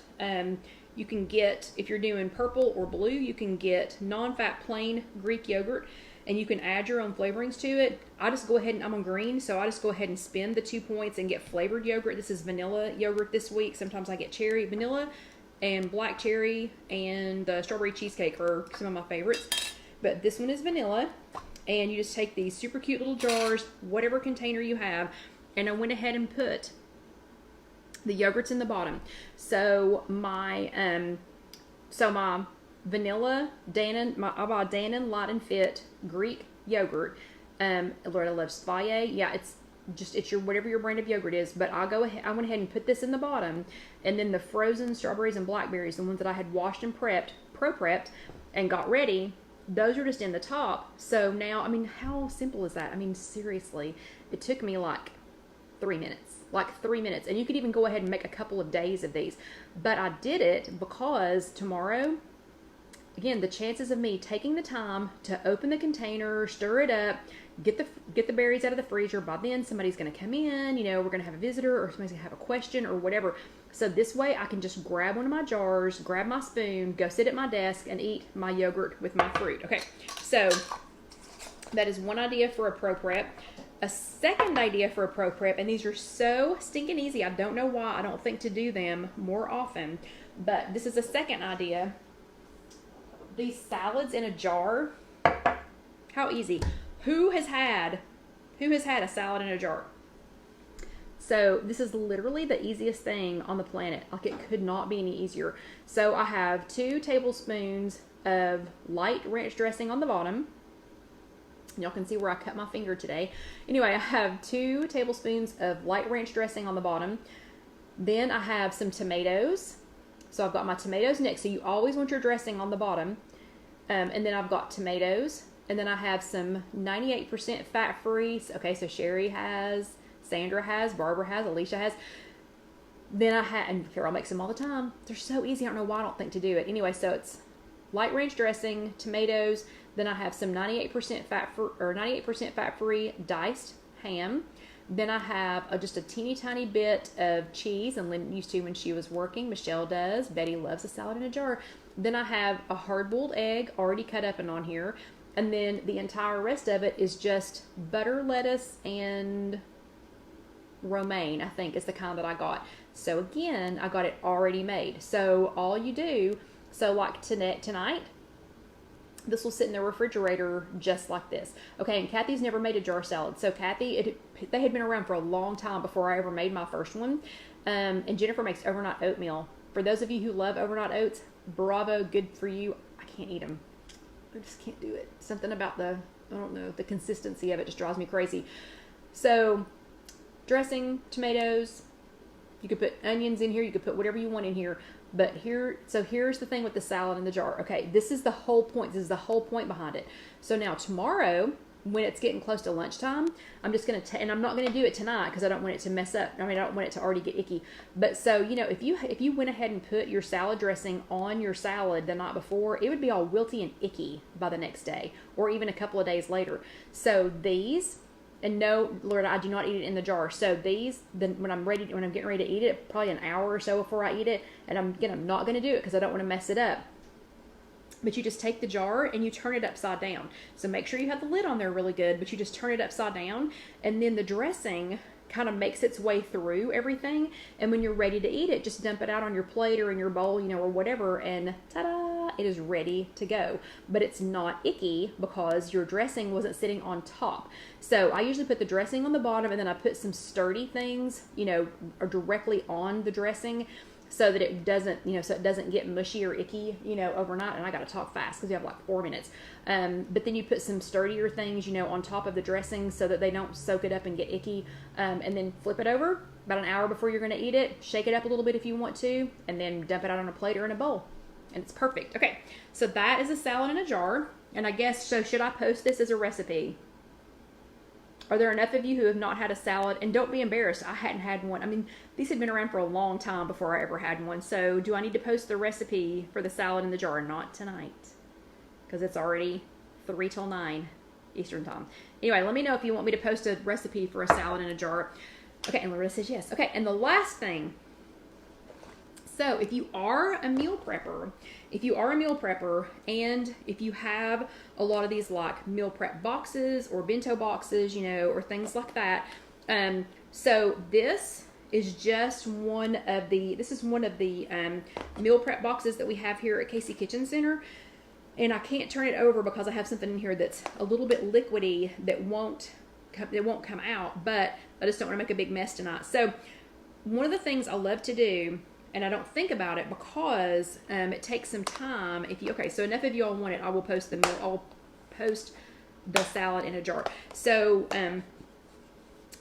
You can get, if you're doing purple or blue, you can get non-fat plain Greek yogurt, and you can add your own flavorings to it. I just go ahead and, I'm on green, so I just go ahead and spin the 2 points and get flavored yogurt. This is vanilla yogurt this week. Sometimes I get cherry, vanilla, and black cherry, and the strawberry cheesecake are some of my favorites. But this one is vanilla, and you just take these super cute little jars, whatever container you have, and I went ahead and put the yogurt's in the bottom. So my vanilla Dannon, I bought Dannon Light and Fit Greek yogurt. Loretta loves Svaye. Yeah, it's your whatever your brand of yogurt is. But I went ahead and put this in the bottom, and then the frozen strawberries and blackberries, the ones that I had washed and prepped, and got ready. Those are just in the top. So now, I mean, how simple is that? I mean, seriously, it took me like 3 minutes. Like 3 minutes. And you could even go ahead and make a couple of days of these. But I did it because tomorrow, again, the chances of me taking the time to open the container, stir it up, get the berries out of the freezer, by then somebody's going to come in, you know, we're going to have a visitor, or somebody's going to have a question or whatever. So this way I can just grab one of my jars, grab my spoon, go sit at my desk and eat my yogurt with my fruit. Okay, so that is one idea for a pro prep. A second idea for a pro prep, and these are so stinking easy. I don't know why I don't think to do them more often, but this is a second idea. These salads in a jar. How easy. Who has had a salad in a jar? So this is literally the easiest thing on the planet. Like, it could not be any easier. So I have 2 tablespoons of light ranch dressing on the bottom. Y'all can see where I cut my finger today. Anyway, I have 2 tablespoons of light ranch dressing on the bottom. Then I have some tomatoes. So I've got my tomatoes next. So you always want your dressing on the bottom. And then I've got tomatoes. And then I have some 98% fat-free. Okay, so Sherry has, Sandra has, Barbara has, Alicia has. Then I have, and Carol makes them all the time. They're so easy. I don't know why I don't think to do it. Anyway, so it's light ranch dressing, tomatoes, Then I have some 98% fat free diced ham. Then I have just a teeny tiny bit of cheese, and Lynn used to when she was working. Michelle does. Betty loves a salad in a jar. Then I have a hard-boiled egg already cut up and on here. And then the entire rest of it is just butter, lettuce, and romaine, I think is the kind that I got. So again, I got it already made. So all you do, so like tonight, this will sit in the refrigerator just like this. Okay, and Kathy's never made a jar salad. So Kathy, they had been around for a long time before I ever made my first one. And Jennifer makes overnight oatmeal. For those of you who love overnight oats, bravo, good for you. I can't eat them. I just can't do it. Something about I don't know, the consistency of it just drives me crazy. So, dressing, tomatoes, you could put onions in here, you could put whatever you want in here. But here's the thing with the salad in the jar. Okay, this is the whole point. This is the whole point behind it. So now tomorrow, when it's getting close to lunchtime, I'm just going to, and I'm not going to do it tonight because I don't want it to mess up. I mean, I don't want it to already get icky. But so, you know, if you went ahead and put your salad dressing on your salad the night before, it would be all wilty and icky by the next day or even a couple of days later. So these, and no, Lord, I do not eat it in the jar. So these, then when I'm getting ready to eat it, probably an hour or so before I eat it, and I'm not going to do it because I don't want to mess it up. But you just take the jar and you turn it upside down. So make sure you have the lid on there really good, but you just turn it upside down, and then the dressing kind of makes its way through everything. And when you're ready to eat it, just dump it out on your plate or in your bowl, you know, or whatever, and ta-da, it is ready to go. But it's not icky because your dressing wasn't sitting on top. So I usually put the dressing on the bottom, and then I put some sturdy things, you know, directly on the dressing, so that it doesn't, you know, so it doesn't get mushy or icky, you know, overnight. And I got to talk fast because you have like 4 minutes. But then you put some sturdier things, you know, on top of the dressing so that they don't soak it up and get icky. And then flip it over about an hour before you're going to eat it. Shake it up a little bit if you want to, and then dump it out on a plate or in a bowl. And it's perfect. Okay, so that is a salad in a jar. And I guess, so should I post this as a recipe? Are there enough of you who have not had a salad? And don't be embarrassed, I hadn't had one. I mean, these had been around for a long time before I ever had one. So do I need to post the recipe for the salad in the jar? Not tonight, because it's already 3 till 9 Eastern time. Anyway, let me know if you want me to post a recipe for a salad in a jar. Okay, and Loretta says yes. Okay, and the last thing. So if you are a meal prepper, and if you have a lot of these like meal prep boxes or bento boxes, you know, or things like that. So this is just one of the meal prep boxes that we have here at Casey Kitchen Center. And I can't turn it over because I have something in here that's a little bit liquidy that won't come out, but I just don't want to make a big mess tonight. So one of the things I love to do, and I don't think about it because it takes some time. Okay, so enough of you all want it. I'll post the salad in a jar. So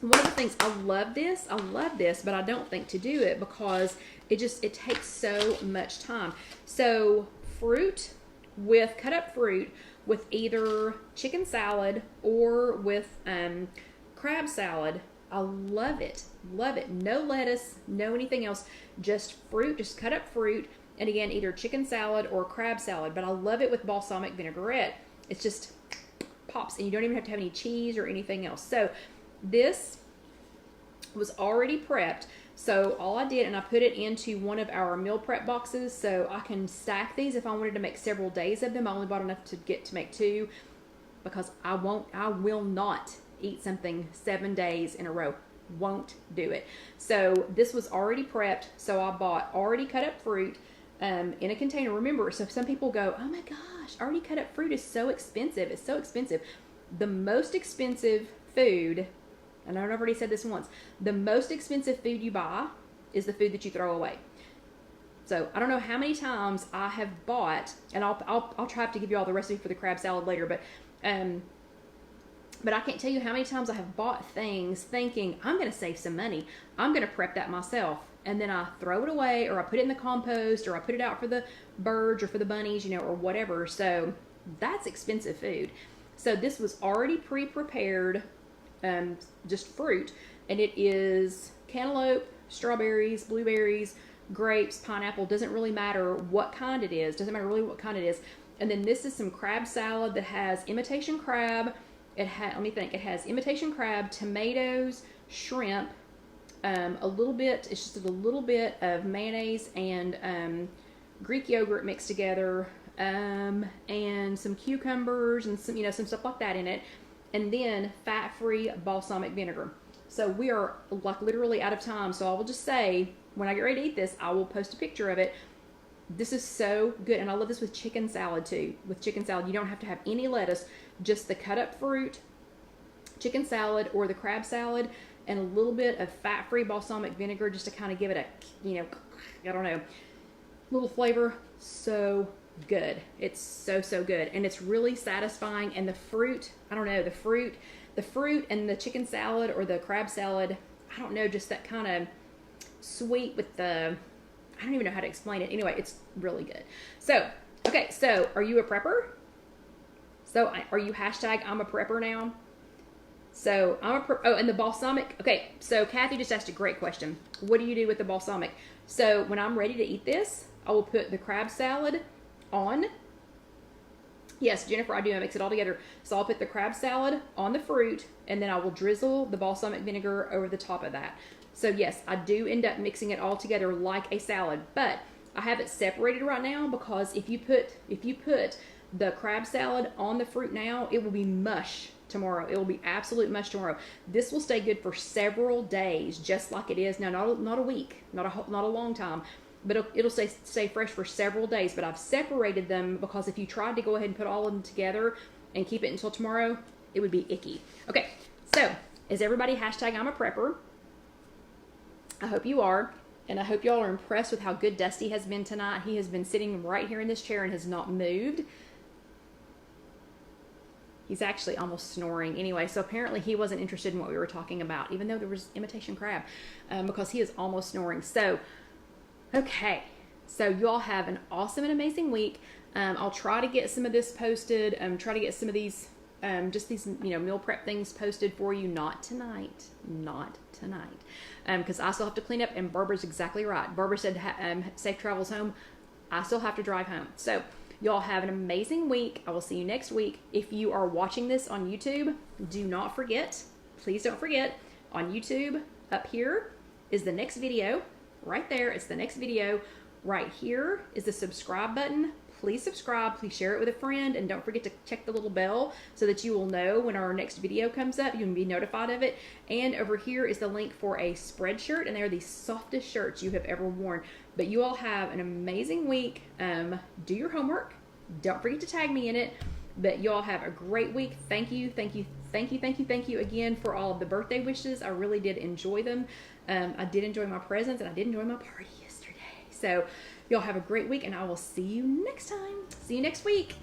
one of the things, I love this, but I don't think to do it because it takes so much time. So cut up fruit with either chicken salad or with crab salad. I love it. No lettuce, no anything else, just fruit, just cut up fruit. And again, either chicken salad or crab salad, but I love it with balsamic vinaigrette. It's just pops, and you don't even have to have any cheese or anything else. So this was already prepped. So all I did, and I put it into one of our meal prep boxes so I can stack these if I wanted to make several days of them. I only bought enough to make 2 because I will not eat something 7 days in a row. Won't do it. So this was already prepped. So I bought already cut up fruit in a container. Remember, so some people go, oh my gosh, already cut up fruit is so expensive. It's so expensive. The most expensive food, and I've already said this once, the most expensive food you buy is the food that you throw away. So I don't know how many times I have bought, and I'll try to give you all the recipe for the crab salad later, but I can't tell you how many times I have bought things thinking, I'm going to save some money. I'm going to prep that myself. And then I throw it away, or I put it in the compost, or I put it out for the birds or for the bunnies, you know, or whatever. So that's expensive food. So this was already pre-prepared, just fruit. And it is cantaloupe, strawberries, blueberries, grapes, pineapple. Doesn't really matter what kind it is. Doesn't matter really what kind it is. And then this is some crab salad that has imitation crab. It has imitation crab, tomatoes, shrimp, a little bit, it's just a little bit of mayonnaise and Greek yogurt mixed together, and some cucumbers and some, some stuff like that in it. And then fat-free balsamic vinegar. So we are like literally out of time. So I will just say, when I get ready to eat this, I will post a picture of it. This is so good. And I love this with chicken salad too. With chicken salad, you don't have to have any lettuce, just the cut up fruit, chicken salad or the crab salad, and a little bit of fat-free balsamic vinegar just to kind of give it a, I don't know, little flavor. So good. It's so good. And it's really satisfying. And the fruit, I don't know, the fruit and the chicken salad or the crab salad, I don't know, just that kind of sweet with the, I don't even know how to explain it. Anyway, it's really good. So, okay, so are you a prepper? So are you hashtag I'm a prepper now? So and the balsamic. Okay, so Kathy just asked a great question. What do you do with the balsamic? So when I'm ready to eat this, I will put the crab salad on. Yes, Jennifer, I do. I mix it all together. So I'll put the crab salad on the fruit, and then I will drizzle the balsamic vinegar over the top of that. So yes, I do end up mixing it all together like a salad, but I have it separated right now because if you put the crab salad on the fruit now, it will be mush tomorrow. It will be absolute mush tomorrow. This will stay good for several days, just like it is now. Not a week, not a long time, but it'll stay fresh for several days. But I've separated them because if you tried to go ahead and put all of them together and keep it until tomorrow, it would be icky. Okay, so is everybody hashtag I'm a prepper? I hope you are. And I hope y'all are impressed with how good Dusty has been tonight. He has been sitting right here in this chair and has not moved. He's actually almost snoring. Anyway, so apparently he wasn't interested in what we were talking about, even though there was imitation crab, because he is almost snoring. So, okay. So you all have an awesome and amazing week. I'll try to get some of this posted. Try to get some of these, just these, meal prep things posted for you. Not tonight. Because I still have to clean up, and Barbara's exactly right. Barbara said safe travels home. I still have to drive home. So y'all have an amazing week. I will see you next week. If you are watching this on YouTube, do not forget, please don't forget, on YouTube, up here is the next video. Right there, it's the next video. Right here is the subscribe button. Please subscribe, please share it with a friend, and don't forget to check the little bell so that you will know when our next video comes up. You can be notified of it. And over here is the link for a spread shirt, and they are the softest shirts you have ever worn. But you all have an amazing week. Do your homework. Don't forget to tag me in it. But you all have a great week. Thank you again for all of the birthday wishes. I really did enjoy them. I did enjoy my presents, and I did enjoy my party yesterday. So y'all have a great week, and I will see you next time. See you next week.